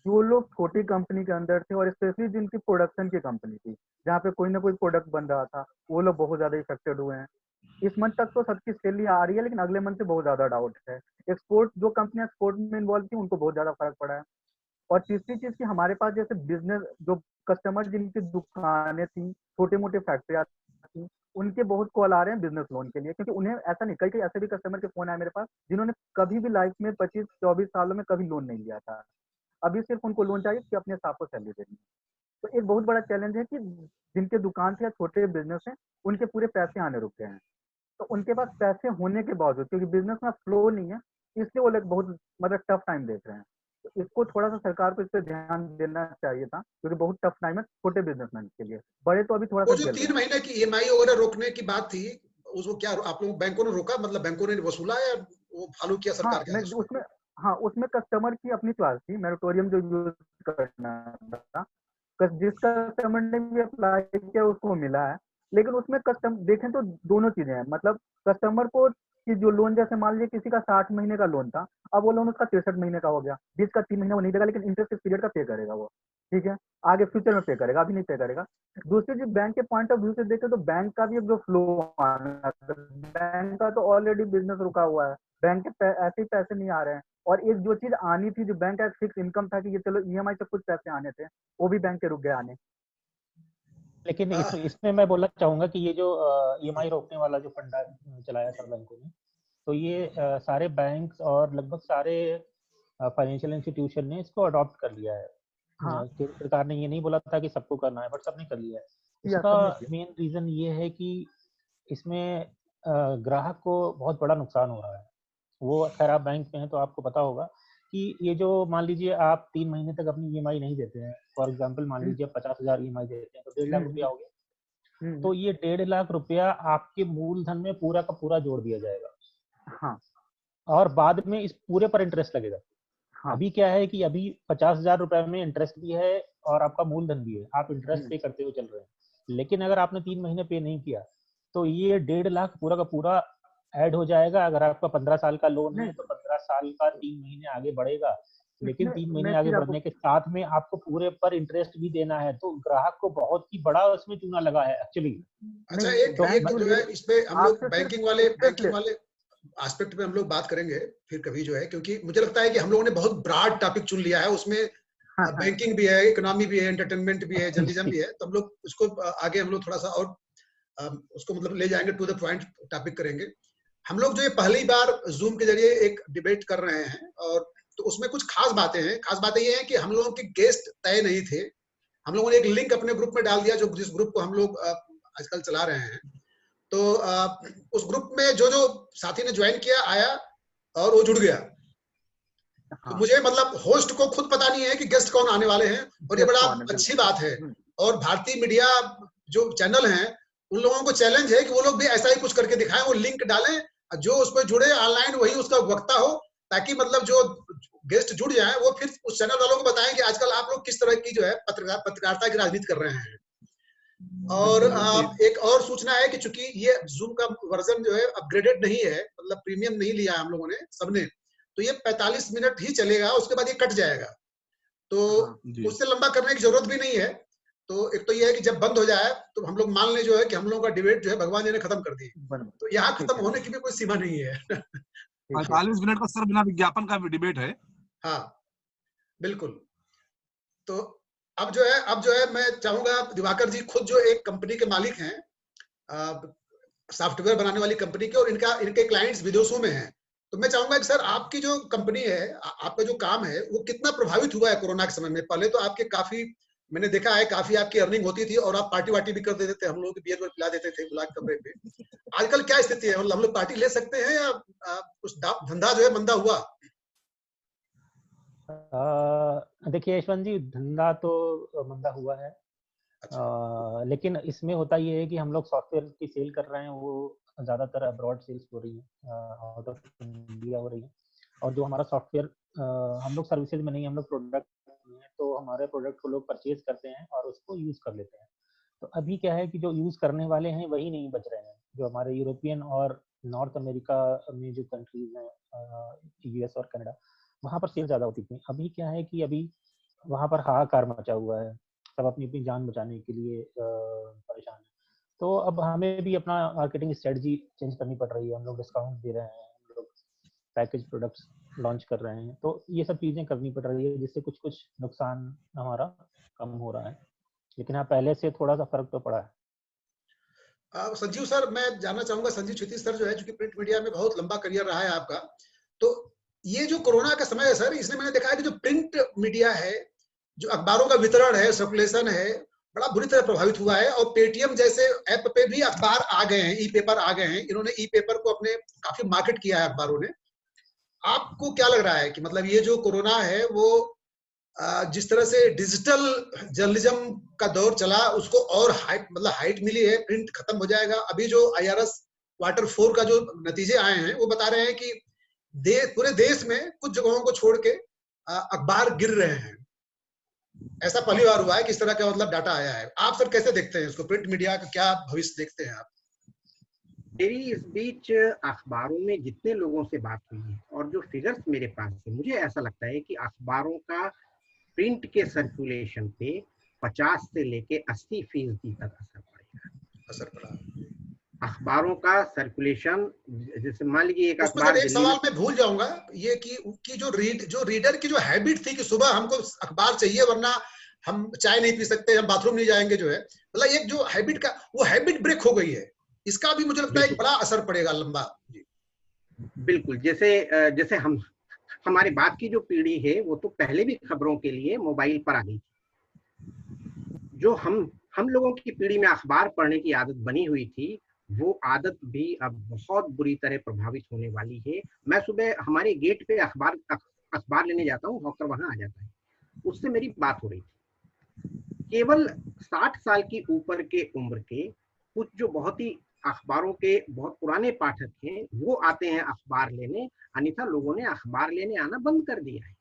जो लोग छोटी कंपनी के अंदर थे और स्पेशली जिनकी प्रोडक्शन की कंपनी थी जहाँ पे कोई ना कोई प्रोडक्ट बन रहा था, वो लोग बहुत ज्यादा इफेक्टेड हुए हैं। इस मंथ तक तो सबकी सैलरी आ रही है लेकिन अगले मंथ से बहुत ज्यादा डाउट है। एक्सपोर्ट जो कंपनियां एक्सपोर्ट में इन्वॉल्व थी उनको बहुत ज्यादा फर्क पड़ा है। और तीसरी चीज कि हमारे पास जैसे बिजनेस जो कस्टमर जिनकी दुकानें थी, छोटे मोटे फैक्ट्रियां थी, उनके बहुत कॉल आ रहे हैं बिजनेस लोन के लिए, क्योंकि उन्हें ऐसा नहीं, कई कई ऐसे भी कस्टमर के फोन आए मेरे पास जिन्होंने कभी भी लाइफ में 25-24 सालों में कभी लोन नहीं लिया था। अभी सिर्फ उनको लोन चाहिए कि अपने स्टाफ को सैलरी देनी है। तो एक बहुत बड़ा चैलेंज है कि जिनके दुकान थे या छोटे बिजनेस हैं उनके पूरे पैसे आने रुक गए हैं। तो उनके पास पैसे होने के बावजूद क्योंकि बिजनेस में फ्लो नहीं है, इसलिए वो लोग बहुत मतलब टफ टाइम देख रहे हैं। तो इसको थोड़ा सा सरकार को इस पर ध्यान देना चाहिए था, क्योंकि बहुत टफ टाइम है छोटे बिजनेसमैन के लिए। बड़े तो अभी थोड़ा वो सा जो झेल रहे 3 हैं। महीने की ईएमआई वगैरह रोकने की बात थी, उसको क्या आप लोग बैंकों ने रोका, मतलब बैंकों ने वसूला या वो फॉलो किया हाँ सरकार के मैं आदेश को? उसमें हाँ उसमें कस्टमर की अपनी चॉइस थी, मैरिटोरियम जो यूज करना था। जिस कस्टमर ने भी अप्लाई किया उसको मिला है। लेकिन उसमें कस्टम देखें तो दोनों चीजें हैं, मतलब कस्टमर को कि जो लोन जैसे मान लीजिए किसी का 60 महीने का लोन था, अब वो लोन उसका 63 महीने का हो गया, 20 का 3 महीने वो नहीं देगा लेकिन इंटरेस्ट इस पीरियड का पे करेगा वो, ठीक है, आगे फ्यूचर में पे करेगा, अभी नहीं पे करेगा। दूसरी चीज बैंक के पॉइंट ऑफ व्यू से देखें तो बैंक का भी जो फ्लो आना, बैंक का तो ऑलरेडी बिजनेस रुका हुआ है, बैंक के ऐसे ही पैसे नहीं आ रहे हैं। और एक जो चीज आनी थी जो बैंक का फिक्स इनकम था कि ये चलो ईएमआई से कुछ पैसे आने थे, वो भी बैंक के रुक गए आने। लेकिन इसमें मैं बोलना चाहूंगा कि ये जो ईएमआई रोकने वाला जो फंडा चलाया सर बैंकों ने, तो ये सारे बैंक और लगभग सारे फाइनेंशियल इंस्टीट्यूशन ने इसको अडॉप्ट कर लिया है। हाँ केंद्र सरकार ने ये नहीं बोला था कि सबको करना है, बट सबने कर लिया है। या इसका सबने किया। मेन रीजन ये है कि इसमें ग्राहक को बहुत बड़ा नुकसान हो रहा है। वो खैर आप बैंक में हैं तो आपको पता होगा कि ये जो मान लीजिए आप 3 महीने तक अपनी ईएमआई नहीं देते हैं, फॉर एग्जांपल मान लीजिए 50,000 ईएमआई देते हैं तो 1.5 लाख रुपया हो गया। तो ये 1.5 लाख रुपया आपके मूलधन में पूरा का पूरा जोड़ दिया जाएगा। हाँ और बाद में इस पूरे पर इंटरेस्ट लगेगा। हाँ अभी क्या है कि अभी 50,000 रुपए में इंटरेस्ट भी है और आपका मूलधन भी है, आप इंटरेस्ट पे करते हुए चल रहे हैं। लेकिन अगर आपने 3 महीने पे नहीं किया तो ये 1.5 लाख पूरा का पूरा ऐड हो जाएगा। अगर आपका 15 साल का लोन है नहीं तो 15 साल का 3 महीने आगे बढ़ेगा, लेकिन इसमें 3 मैं महीने आगे चीज आपको बढ़ने के साथ में आपको पूरे पर इंटरेस्ट भी देना है। तो ग्राहक को बहुत ही बड़ा उसमें चूना लगा है एक्चुअली। अच्छा, नहीं एक तो एक बैंक जो जो है इस पे हम लोग आपसे सिर्फ इंटरेस्ट बैंकिंग वाले एस्पेक्ट पे हम लोग बात करेंगे फिर कभी जो है, क्योंकि मुझे लगता है कि हम लोगों ने बहुत ब्रॉड टॉपिक चुन लिया है, उसमें बैंकिंग भी है, इकोनॉमी भी है, एंटरटेनमेंट भी है, जर्नलिज्म भी है। तो हम लोग उसको आगे हम लोग थोड़ा सा और उसको मतलब ले जाएंगे, टू द पॉइंट टॉपिक करेंगे। हम लोग जो ये पहली बार जूम के जरिए एक डिबेट कर रहे हैं, और तो उसमें कुछ खास बातें हैं। खास बातें ये हैं कि हम लोगों के गेस्ट तय नहीं थे, हम लोगों ने एक लिंक अपने ग्रुप में डाल दिया, जो जिस ग्रुप को हम लोग आजकल चला रहे हैं। तो उस ग्रुप में जो जो साथी ने ज्वाइन किया आया और वो जुड़ गया। तो मुझे मतलब होस्ट को खुद पता नहीं है कि गेस्ट कौन आने वाले हैं, और ये बड़ा अच्छी बात है। और भारतीय मीडिया जो चैनल हैं उन लोगों को चैलेंज है कि वो लोग भी ऐसा ही कुछ करके दिखाएं, वो लिंक डालें, जो उस पर जुड़े ऑनलाइन वही उसका वक्ता हो, ताकि मतलब जो गेस्ट जुड़ जाएं वो फिर उस चैनल वालों को बताएं कि आजकल आप लोग किस तरह की जो है पत्रकारिता की राजनीति कर रहे हैं। और एक और सूचना है कि चूंकि ये जूम का वर्जन जो है अपग्रेडेड नहीं है, मतलब प्रीमियम नहीं लिया है हम लोगों ने सबने, तो ये 45 मिनट ही चलेगा, उसके बाद ये कट जाएगा। तो उससे लंबा करने की जरूरत भी नहीं है। तो एक तो ये है कि जब बंद हो जाए तो हम लोग मान लें जो है कि हम लोगों का डिबेट जो है भगवान जी ने खत्म कर दी, तो यहाँ खत्म होने की भी कोई सीमा नहीं है। 45 मिनट का सर बिना विज्ञापन का डिबेट है। हाँ बिल्कुल। तो अब जो है मैं चाहूंगा दिवाकर जी खुद जो एक कंपनी के मालिक हैं, सॉफ्टवेयर बनाने वाली कंपनी के, और इनके क्लाइंट्स विदेशों में हैं, तो मैं चाहूंगा कि सर आपकी जो कंपनी है, आपका जो काम है वो कितना प्रभावित हुआ है कोरोना के समय में। पहले तो आपके काफी, मैंने देखा है काफी आपकी अर्निंग होती थी और आप पार्टी वार्टी भी कर देते थे, हम लोग बियर वियर पिला देते थे गुलाब कमरे पे। आजकल क्या स्थिति है, मतलब हम लोग पार्टी ले सकते हैं या कुछ धंधा जो है मंदा हुआ? देखिए यशवंत जी, धंधा तो मंदा हुआ है। लेकिन इसमें होता ये है कि हम लोग सॉफ्टवेयर की सेल कर रहे हैं, वो ज़्यादातर अब्रॉड सेल्स हो रही है, आउट ऑफ इंडिया हो रही है। और जो हमारा सॉफ्टवेयर, हम लोग सर्विसेज में नहीं, हम लोग प्रोडक्ट में हैं, तो हमारे प्रोडक्ट को लोग परचेज करते हैं और उसको यूज़ कर लेते हैं। तो अभी क्या है कि जो यूज़ करने वाले हैं वही नहीं बच रहे हैं। जो हमारे यूरोपियन और नॉर्थ अमेरिका में जो कंट्रीज हैं, यूएस और कनाडा, वहाँ पर सेल ज़्यादा होती थी। अभी क्या है कि अभी वहाँ पर हाहाकार मचा हुआ है, सब अपनी अपनी जान बचाने के लिए परेशान है। तो अब हमें भी अपना मार्केटिंग स्ट्रेटजी चेंज करनी पड़ रही है। हम लोग डिस्काउंट दे रहे हैं, हम लोग पैकेज प्रोडक्ट्स लॉन्च कर रहे हैं, तो ये सब चीज़ें करनी पड़ रही है, जिससे कुछ कुछ नुकसान हमारा कम हो रहा है। लेकिन हाँ, पहले से थोड़ा सा फर्क तो पड़ा है। संजीव सर, मैं जानना चाहूंगा, संजीव क्षितिज सर जो है, चूंकि प्रिंट मीडिया में बहुत लंबा करियर रहा है आपका, तो ये जो कोरोना का समय है सर, इसमें मैंने देखा है कि जो प्रिंट मीडिया है, जो अखबारों का वितरण है, सर्कुलेशन है, बड़ा बुरी तरह प्रभावित हुआ है। और पेटीएम जैसे ऐप पे भी अखबार आ गए हैं, ई पेपर आ गए हैं, इन्होंने ई पेपर को अपने काफी मार्केट किया है अखबारों ने। आपको क्या लग रहा है कि मतलब ये जो कोरोना है वो जिस तरह से डिजिटल जर्नलिज्म का दौर चला, उसको और हाइट मिली है, प्रिंट खत्म हो जाएगा? अभी जो IRS Q4 का जो नतीजे आए हैं वो बता रहे हैं कि पूरे देश में कुछ जगहों को छोड़ के अखबार गिर रहे हैं। ऐसा पहली बार हुआ है कि इस तरह का मतलब डाटा आया है। आप सर कैसे देखते हैं इसको, प्रिंट मीडिया का क्या भविष्य देखते हैं आप? मेरी इस बीच अखबारों में जितने लोगों से बात हुई है और जो फिगर्स मेरे पास है, मुझे ऐसा लगता है कि अखबारों का प्रिंट के सर्कुलेशन पे 50 से लेके 80% तक असर पड़ा। अखबारों का सर्कुलेशन, जैसे मान लीजिए एक अखबार, एक सवाल मैं भूल जाऊंगा, ये कि जो रीडर की जो हैबिट थी कि सुबह हमको अखबार चाहिए वरना हम चाय नहीं पी सकते, हम बाथरूम नहीं जाएंगे, जो है मतलब एक जो हैबिट का, वो हैबिट ब्रेक हो गई है। इसका भी मुझे लगता है एक बड़ा असर पड़ेगा लंबा। जी बिल्कुल। जैसे हमारी बात की जो पीढ़ी है वो तो पहले भी खबरों के लिए मोबाइल पर आ गई थी। जो हम लोगों की पीढ़ी में अखबार पढ़ने की आदत बनी हुई थी, वो आदत भी अब बहुत बुरी तरह प्रभावित होने वाली है। मैं सुबह हमारे गेट पे अखबार लेने जाता हूँ, हॉकर वहां आ जाता है, उससे मेरी बात हो रही थी। केवल 60 साल की ऊपर के उम्र के कुछ जो बहुत ही अखबारों के बहुत पुराने पाठक हैं, वो आते हैं अखबार लेने, अन्यथा लोगों ने अखबार लेने आना बंद कर दिया है।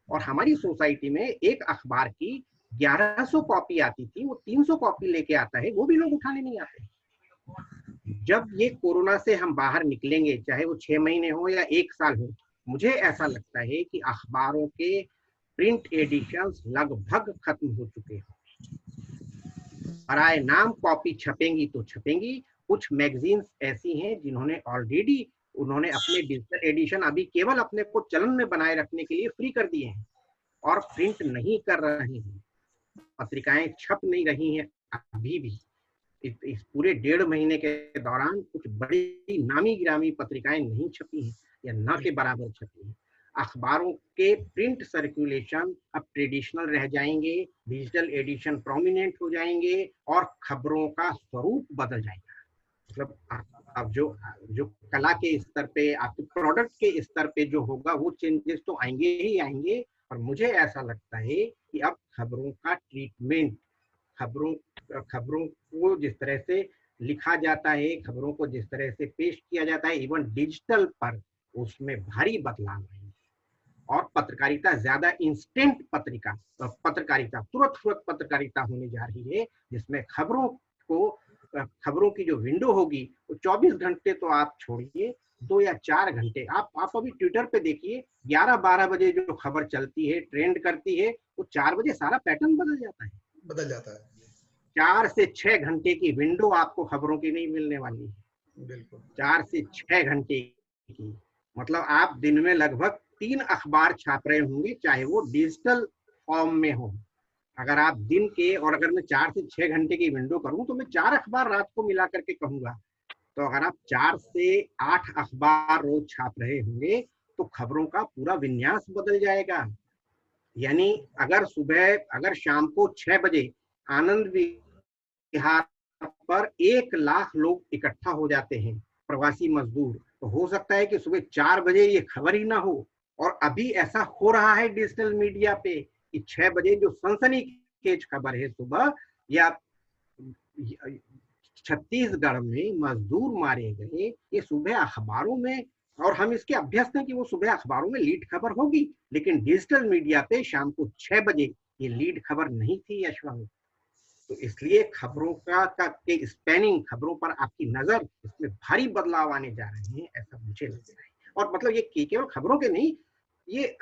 और हमारी सोसाइटी में एक अखबार की 1100 कॉपी आती थी, वो 300 कॉपी लेके आता है, वो भी लोग उठाने नहीं आते। जब ये कोरोना से हम बाहर निकलेंगे, चाहे वो 6 महीने हो या 1 साल हो, मुझे ऐसा लगता है कि अखबारों के प्रिंट एडिशंस लगभग खत्म हो चुके हैं। बराए नाम कॉपी छपेंगी तो छपेंगी। कुछ मैगजीन्स ऐसी हैं जिन्होंने ऑलरेडी उन्होंने अपने डिजिटल एडिशन अभी केवल अपने को चलन में बनाए रखने के लिए फ्री कर दिए हैं और प्रिंट नहीं कर रहे हैं। पत्रिकाएं छप नहीं रही हैं अभी भी। इस पूरे 1.5 महीने के दौरान कुछ बड़ी नामी गिरामी पत्रिकाएं नहीं छपी हैं या न के बराबर छपी हैं। अखबारों के प्रिंट सर्कुलेशन अब ट्रेडिशनल रह जाएंगे, डिजिटल एडिशन प्रोमिनेंट हो जाएंगे और खबरों का स्वरूप बदल जाएगा। मतलब अब जो कला के स्तर पे, आपके प्रोडक्ट के स्तर पे जो होगा वो चेंजेस तो आएंगे ही आएंगे। और मुझे ऐसा लगता है कि अब खबरों का ट्रीटमेंट, खबरों को जिस तरह से लिखा जाता है, खबरों को जिस तरह से पेश किया जाता है, इवन डिजिटल पर, उसमें भारी बदलाव आएंगे। और पत्रकारिता ज्यादा इंस्टेंट पत्रकारिता तुरंत पत्रकारिता होने जा रही है, जिसमें खबरों की जो विंडो होगी वो 24 घंटे तो आप छोड़िए, 2 या 4 घंटे। आप अभी ट्विटर पे देखिए, 11-12 बजे जो खबर चलती है, ट्रेंड करती है, वो 4 बजे सारा पैटर्न बदल जाता है। 4 से 6 घंटे की विंडो आपको खबरों की नहीं मिलने वाली है। बिल्कुल 4 से 6 घंटे की, मतलब आप दिन में लगभग 3 अखबार छाप रहे होंगे, चाहे वो डिजिटल फॉर्म में हो। अगर आप दिन के, और अगर मैं 4 से 6 घंटे की विंडो करूं तो मैं 4 अखबार रात को मिला करके कहूंगा। तो अगर आप 4 से 8 अखबार रोज छाप रहे होंगे तो खबरों का पूरा विन्यास बदल जाएगा। यानी अगर शाम को 6 बजे आनंद विहार पर 1 लाख लोग इकट्ठा हो जाते हैं, प्रवासी मजदूर, तो हो सकता है कि सुबह 4 बजे ये खबर ही ना हो। और अभी ऐसा हो रहा है डिजिटल मीडिया पे कि 6 बजे जो सनसनीखेज खबर है सुबह, या छत्तीसगढ़ में मजदूर मारे गए, ये सुबह अखबारों में, और हम इसके अभ्यस्त हैं कि वो सुबह अखबारों में लीड खबर होगी, लेकिन डिजिटल मीडिया पे शाम को 6 बजे ये लीड खबर नहीं थी यशवंत। तो इसलिए खबरों के स्पैनिंग, खबरों पर आपकी नजर, इसमें भारी बदलाव आने जा रहे हैं, ऐसा मुझे लग रहा है। और मतलब ये केवल खबरों के नहीं, ये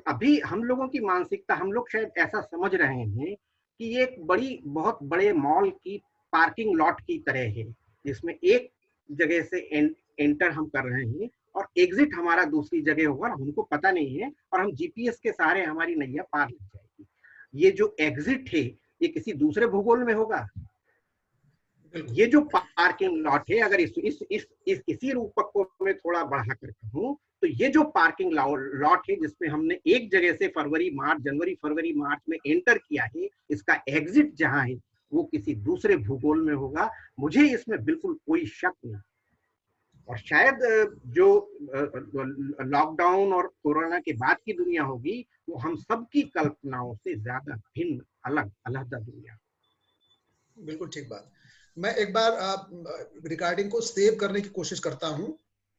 अभी हम लोगों की मानसिकता, हम लोग शायद ऐसा समझ रहे हैं कि ये एक बहुत बड़े मॉल की पार्किंग लॉट की तरह है, जिसमें एक जगह से एंटर हम कर रहे हैं और एग्जिट हमारा दूसरी जगह होगा, हमको पता नहीं है, और हम जीपीएस के सहारे हमारी नैया पार लग जाएगी। ये जो एग्जिट है ये किसी दूसरे भूगोल में होगा। ये जो पार्किंग लॉट है, अगर इसी रूपक को मैं थोड़ा बढ़ा कर कहूं, तो ये जो पार्किंग लॉट है जिसमें हमने एक जगह से जनवरी फरवरी मार्च में एंटर किया है, इसका एग्जिट जहां है वो किसी दूसरे भूगोल में होगा। मुझे इसमें बिल्कुल कोई शक नहीं। और शायद जो लॉकडाउन और कोरोना के बाद की दुनिया होगी वो हम सबकी कल्पनाओं से ज्यादा भिन्न, अलग दुनिया। बिल्कुल ठीक बात। मैं एक बार रिकॉर्डिंग को सेव करने की कोशिश करता हूं,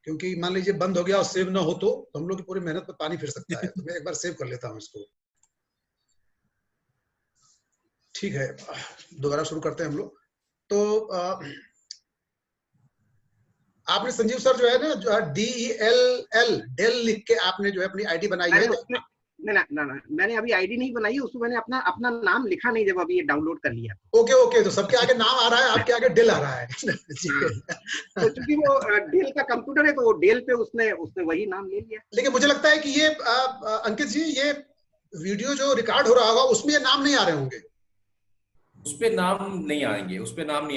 क्योंकि मान लीजिए बंद हो गया और सेव ना हो तो हम लोग की पूरी मेहनत पर पानी फिर सकता है। तो मैं एक बार सेव कर लेता हूं इसको। ठीक है, दोबारा शुरू करते हैं हम लोग। तो आपने संजीव सर जो है ना, जो DELL डेल लिख के आपने जो है अपनी आईडी बनाई है। ना मैंने अभी आईडी नहीं बनाई है, उसमें मैंने अपना नाम लिखा नहीं जब अभी ये डाउनलोड कर लिया। ओके, तो सबके आगे नाम आ रहा है, आपके आगे डेल आ रहा है। तो क्योंकि वो डेल का कंप्यूटर है तो वो डेल पे उसने वही नाम ले लिया। लेकिन मुझे लगता है कि ये अंकित जी, ये वीडियो जो रिकॉर्ड हो रहा होगा उसमें ये नाम नहीं आ रहे होंगे। उस पे नाम नहीं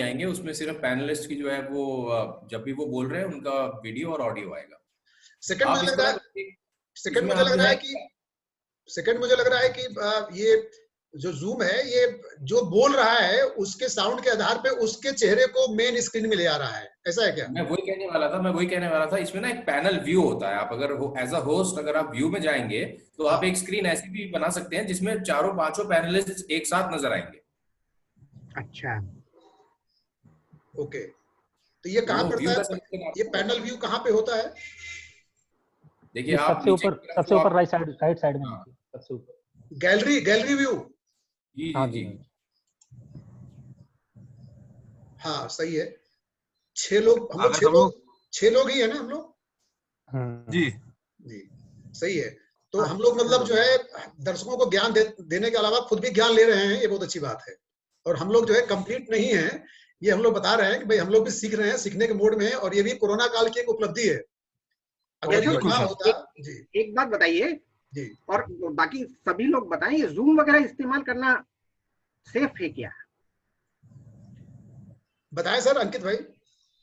आएंगे, उसमें सिर्फ पैनलिस्ट की जो है वो जब भी वो बोल रहे हैं उनका वीडियो और ऑडियो आएगा। सेकंड मुझे लग रहा है कि ये जो जूम है, ये जो बोल रहा है उसके साउंड के आधार पे उसके चेहरे को मेन स्क्रीन में ले आ रहा है, ऐसा है क्या? मैं वही कहने वाला था। इसमें ना एक पैनल व्यू होता है। आप अगर एज अ होस्ट अगर आप व्यू में जाएंगे तो आप एक स्क्रीन ऐसी भी बना सकते हैं जिसमें 4-5 पैनलिस्ट एक साथ नजर आएंगे। अच्छा, ओके, तो ये कहाँ पड़ता है? ये पैनल व्यू कहाँ पे होता है? देखिए आप सबसे ऊपर राइट साइड में सबसे ऊपर गैलरी व्यू। जी। हाँ सही है। 6 लोग, हम लोग 6 लोग ही है ना हम लोग? जी सही है। तो हम लोग मतलब जो है दर्शकों को ज्ञान देने के अलावा खुद भी ज्ञान ले रहे हैं, ये बहुत अच्छी बात है। और हम लोग जो है कंप्लीट नहीं है, ये हम लोग बता रहे हैं कि भाई हम लोग भी सीख रहे हैं, सीखने के मोड में है, और ये भी कोरोना काल की एक उपलब्धि है। अगर होता जी। एक बात बताइए जी, और बाकी सभी लोग बताएं, ये जूम वगैरह इस्तेमाल करना सेफ है क्या? बताएं सर अंकित भाई।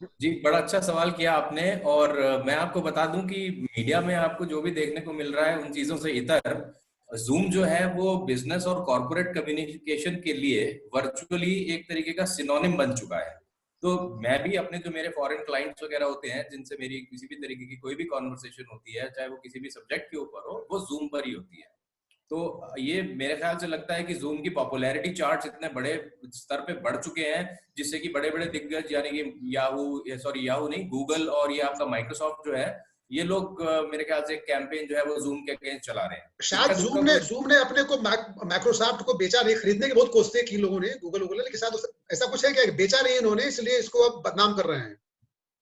जी, बड़ा अच्छा सवाल किया आपने। और मैं आपको बता दूं कि मीडिया में आपको जो भी देखने को मिल रहा है उन चीजों से इतर, जूम जो है वो बिजनेस और कॉर्पोरेट कम्युनिकेशन के लिए वर्चुअली एक तरीके का सिनोनिम बन चुका है। तो मैं भी अपने जो मेरे फॉरेन क्लाइंट्स वगैरह होते हैं जिनसे मेरी किसी भी तरीके की कोई भी कॉन्वर्सेशन होती है, चाहे वो किसी भी सब्जेक्ट के ऊपर हो, वो जूम पर ही होती है। तो ये मेरे ख्याल से लगता है कि जूम की पॉपुलैरिटी चार्ट्स इतने बड़े स्तर पे बढ़ चुके हैं, जिससे कि बड़े बड़े दिग्गज यानी कि याहू नहीं, गूगल और ये आपका माइक्रोसॉफ्ट जो है, ये लोग मेरे ख्याल से कैंपेन जो है वो जूम के अगेंस्ट चला रहे हैं। शायद इसका उनका कोई जूम ने अपने को माइक्रोसॉफ्ट को बेचा नहीं, खरीदने की बहुत कोशिशें की लोगों ने, गूगल, लेकिन शायद ऐसा कुछ है कि बेचा नहीं इन्होंने, इसलिए इसको अब बदनाम कर रहे हैं।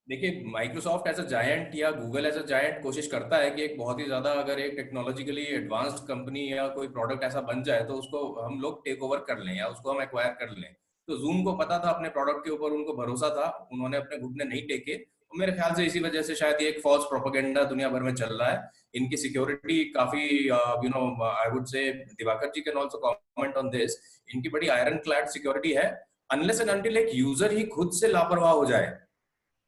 देखिए, माइक्रोसॉफ्ट एज अ जायंट या गूगल एज अ जायंट कोशिश करता है कि एक बहुत ही ज्यादा अगर एक टेक्नोलॉजिकली एडवांस्ड कंपनी या कोई प्रोडक्ट ऐसा बन जाए तो उसको हम लोग टेक ओवर कर लें या उसको हम एक्वायर कर लें। तो जूम को पता था, अपने प्रोडक्ट के ऊपर उनको भरोसा था, उन्होंने अपने घुटने नहीं टेके। और मेरे ख्याल से इसी वजह से शायद ये एक फॉल्स प्रोपेगेंडा दुनिया भर में चल रहा है। इनकी सिक्योरिटी काफी I would say, Divakar ji can also comment on this, इनकी बड़ी आयरन क्लैड सिक्योरिटी है। अनलेस एंड अनटिल एक यूजर ही खुद से लापरवाह हो जाए।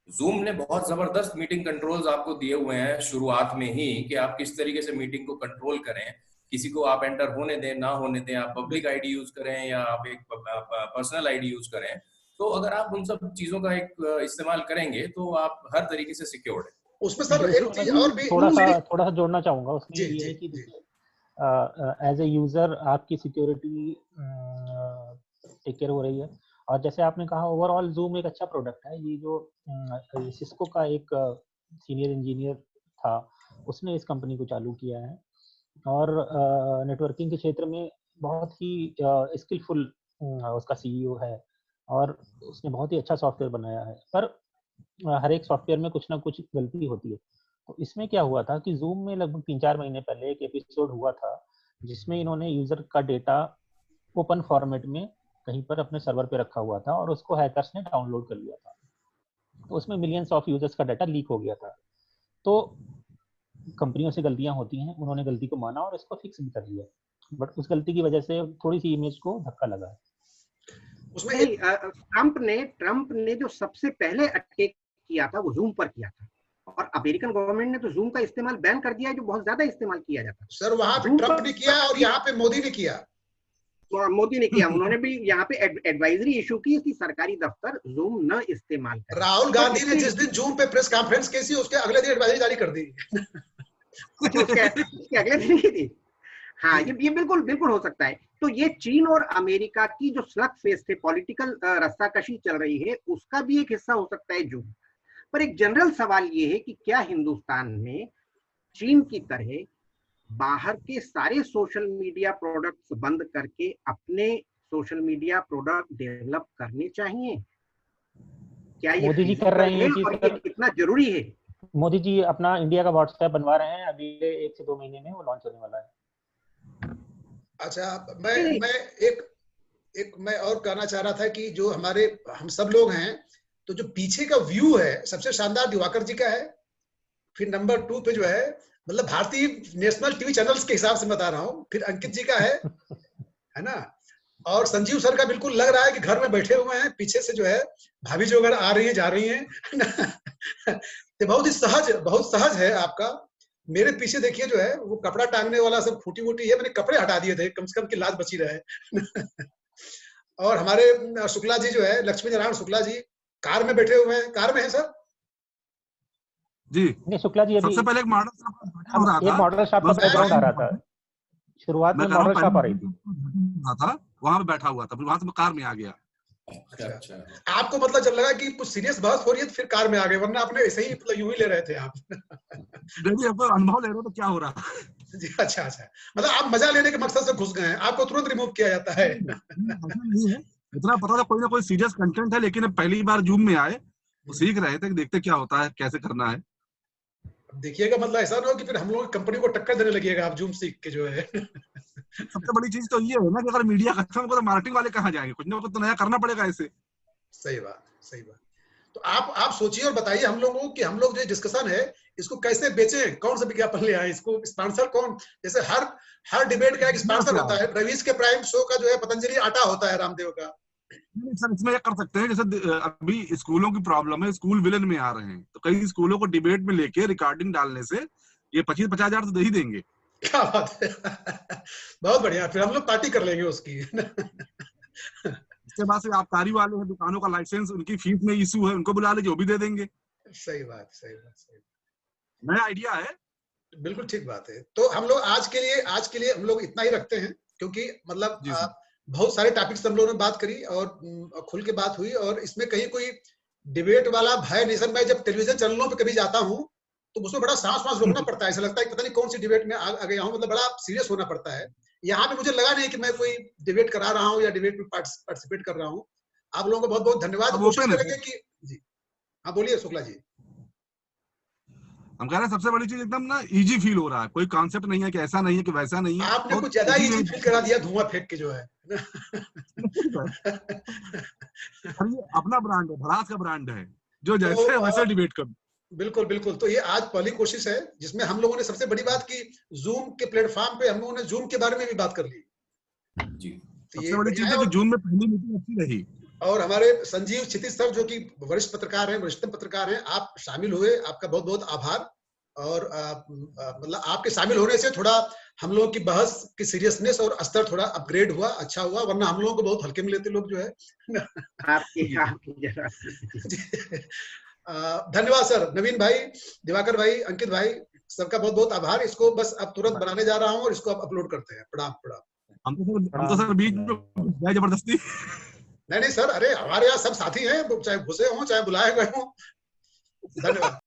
जूम ने बहुत जबरदस्त मीटिंग कंट्रोल्स आपको दिए हुए हैं शुरुआत में ही कि आप किस तरीके से मीटिंग को कंट्रोल करें, किसी को आप एंटर होने दें ना होने दें, आप पब्लिक आईडी यूज करें या आप एक पर्सनल आईडी यूज करें। तो अगर आप उन सब चीजों का एक इस्तेमाल करेंगे तो आप हर तरीके से सिक्योर्ड है। उसमें सर एक चीज और भी थोड़ा सा जोड़ना चाहूंगा उसमें। जी, ये जी, है कि जी। एज ए यूजर आपकी सिक्योरिटी टेक केयर हो रही है। और जैसे आपने कहा, ओवरऑल जूम एक अच्छा प्रोडक्ट है। ये जो सिस्को का एक सीनियर इंजीनियर था, उसने इस कंपनी को चालू किया है और नेटवर्किंग के क्षेत्र में बहुत ही स्किलफुल उसका सीईओ है और उसने बहुत ही अच्छा सॉफ्टवेयर बनाया है। पर हर एक सॉफ्टवेयर में कुछ ना कुछ गलती होती है। तो इसमें क्या हुआ था कि जूम में लगभग 3-4 महीने पहले एक एपिसोड हुआ था जिसमें इन्होंने यूजर का डेटा ओपन फॉर्मेट में कहीं पर अपने सर्वर पे रखा हुआ था और उसको हैकर्स ने डाउनलोड कर लिया था। तो उसमें मिलियंस ऑफ यूजर्स का डाटा लीक हो गया था। तो कंपनियों से गलतियां होती हैं, उन्होंने गलती को माना और इसको फिक्स भी कर लिया। बट उस गलती की वजह से थोड़ी सी इमेज को धक्का लगा है। उसमें नहीं, ट्रम्प ने जो सबसे पहले अटैक किया था वो जूम पर किया था और अमेरिकन गवर्नमेंट ने तो जूम का इस्तेमाल बैन कर दिया है, जो बहुत ज्यादा इस्तेमाल किया जाता है। सर वहां पे ट्रम्प ने किया और यहाँ पे मोदी ने किया। मोदी ने किया, उन्होंने भी यहाँ पे एडवाइजरी इशू की कि सरकारी दफ्तर जूम न इस्तेमाल करें। राहुल गांधी ने जिस दिन जूम पे प्रेस कॉन्फ्रेंस की थी उसके अगले दिन एडवाइजरी जारी कर दी। अच्छा, उसके अगले दिन की थी। हाँ, ये बिल्कुल हो सकता है। तो ये चीन और अमेरिका की जो स्लग फेस थे, पॉलिटिकल रस्साकशी चल रही है, उसका भी एक हिस्सा हो सकता है जूम। पर एक जनरल सवाल ये है कि क्या हिंदुस्तान में चीन की तरह बाहर के सारे सोशल मीडिया प्रोडक्ट्स बंद करके अपने सोशल मीडिया प्रोडक्ट डेवलप करने चाहिए? क्या ये मोदी जी कर रहे हैं और ये कितना जरूरी है? मोदी जी अपना इंडिया का व्हाट्सएप बनवा रहे हैं, अभी 1 से 2 महीने में वो लॉन्च होने वाला है। अच्छा, मैं और कहना चाह रहा था कि जो हम सब लोग हैं, तो जो पीछे का व्यू है सबसे शानदार दिवाकर जी का है। फिर नंबर 2 पे जो है, मतलब भारतीय नेशनल टीवी चैनल्स के हिसाब से बता रहा हूँ, फिर अंकित जी का है ना। और संजीव सर का बिल्कुल लग रहा है कि घर में बैठे हुए हैं, पीछे से जो है भाभी जो अगर आ रही है जा रही है तो बहुत सहज है आपका। मेरे पीछे देखिए जो है वो कपड़ा टांगने वाला सब फूटी वूटी है, मैंने कपड़े हटा दिए थे कम से कम की लाज बची रहे और हमारे शुक्ला जी जो है, लक्ष्मी नारायण शुक्ला जी, कार में बैठे हुए हैं। कार में है सर जी। नहीं, शुक्ला जी अभी सबसे पहले एक मॉडल शॉप का बैकग्राउंड आ रहा था। शुरुआत में मॉडल शॉप आ रही थी, वहां पे बैठा हुआ था, फिर वहां से मैं कार में आ गया। अच्छा, आपको मतलब जब लगा कि कुछ सीरियस बहस हो रही है तो फिर कार में आ गए, वरना आपने ऐसे ही मतलब यूं ही ले रहे थे आप अनुभव ले रहे हो तो क्या हो रहा जी। अच्छा, मतलब आप मजा लेने के मकसद से घुस गए हैं, आपको तुरंत रिमूव किया जाता है नहीं है, इतना पता था कोई ना कोई सीरियस कंटेंट है, लेकिन अब पहली बार जूम में आए तो सीख रहे थे कि देखते क्या होता है, कैसे करना है। देखिएगा, मतलब ऐसा ना हो कि फिर हम लोग कंपनी को टक्कर देने लगिएगा आप जूम सीख के जो है सबसे बड़ी चीज तो ये है ना कि अगर मीडिया खत्म हो तो मार्केटिंग वाले कहाँ जाएंगे, कुछ ना कुछ तो नया करना पड़ेगा ऐसे। सही बात। तो आप सोचिए और बताइए हम लोगों को कि हम लोग जो डिस्कशन है इसको कैसे बेचें, कौन सा विज्ञापन ले आए, इसको स्पॉन्सर कौन। जैसे हर डिबेट का एक स्पॉन्सर होता है। रवीश के प्राइम शो का जो है पतंजलि आटा होता है, रामदेव का, नहीं सर, इसमें ये कर सकते हैं, जैसे अभी स्कूलों की प्रॉब्लम है, स्कूल विलेन में आ रहे हैं, तो कई स्कूलों को डिबेट में लेके रिकॉर्डिंग डालने से ये 25-50 हजार तो दे ही देंगे। क्या बात है। बहुत बढ़िया, फिर हम लोग पार्टी कर लेंगे उसकी। इसके बाद से आबकारी वाले हैं, दुकानों का लाइसेंस, उनकी फीस में इशू है, उनको बुला लीजिए, वो भी दे देंगे। सही बात, सही बात, सही बात। नया आइडिया है। बिल्कुल ठीक बात है। तो हम लोग आज के लिए हम लोग इतना ही रखते हैं, क्योंकि मतलब जी सर। बहुत सारे टॉपिक्स हम लोगों ने बात करी और खुल के बात हुई, और इसमें कहीं कोई डिबेट वाला भय नहीं सर। मैं जब टेलीविजन चैनलों पे कभी जाता हूँ तो उसमें बड़ा सांस रोकना पड़ता है, ऐसा लगता है कि पता नहीं कौन सी डिबेट में आ गया हूँ, मतलब बड़ा सीरियस होना पड़ता है। यहाँ पे मुझे लगा नहीं कि मैं कोई डिबेट करा रहा हूँ या डिबेट में पार्टिसिपेट कर रहा हूँ। आप लोगों को बहुत बहुत धन्यवाद। अब कोशिश ओपन है करेंगे कि जी हाँ, बोलिए शुक्ला जी। हम कह रहे हैं सबसे बड़ी चीज एकदम ना इजी फील हो रहा है, कोई कॉन्सेप्ट नहीं है कि ऐसा नहीं है कि वैसा नहीं है, आपने बहुत कुछ ज्यादा इजी इजी वे। फील करा दिया धुआं फेंक के जो है। ये अपना ब्रांड है, भड़ास का ब्रांड है, जो जैसे तो वैसे डिबेट करो। बिल्कुल बिल्कुल। तो ये आज पहली कोशिश है जिसमें हम लोगों ने सबसे बड़ी बात की, जूम के प्लेटफॉर्म पे हम लोगों ने जूम के बारे में भी बात कर ली जी। तो सबसे ये बड़ी बढ़िया चीज है। है कि जून में पहली मीटिंग अच्छी रही। और हमारे संजीव क्षितिज सर जो कि वरिष्ठ पत्रकार हैं, वरिष्ठतम पत्रकार हैं, आप शामिल हुए, आपका बहुत बहुत आभार। और मतलब आपके शामिल होने से थोड़ा हम लोगों की बहस की सीरियसनेस और स्तर थोड़ा अपग्रेड हुआ, अच्छा हुआ, वरना हम लोगों को बहुत हल्के में लेते लोग जो है। आपकी जरा धन्यवाद सर, नवीन भाई, दिवाकर भाई, अंकित भाई, सबका बहुत बहुत आभार। इसको बस अब तुरंत बनाने जा रहा हूँ और इसको अब अपलोड करते हैं। प्रणाम प्रणाम। हम तो सर बीच में जबरदस्ती। नहीं नहीं सर, अरे हमारे यहाँ सब साथी हैं, चाहे घुसे हों चाहे बुलाए गए हों। धन्यवाद।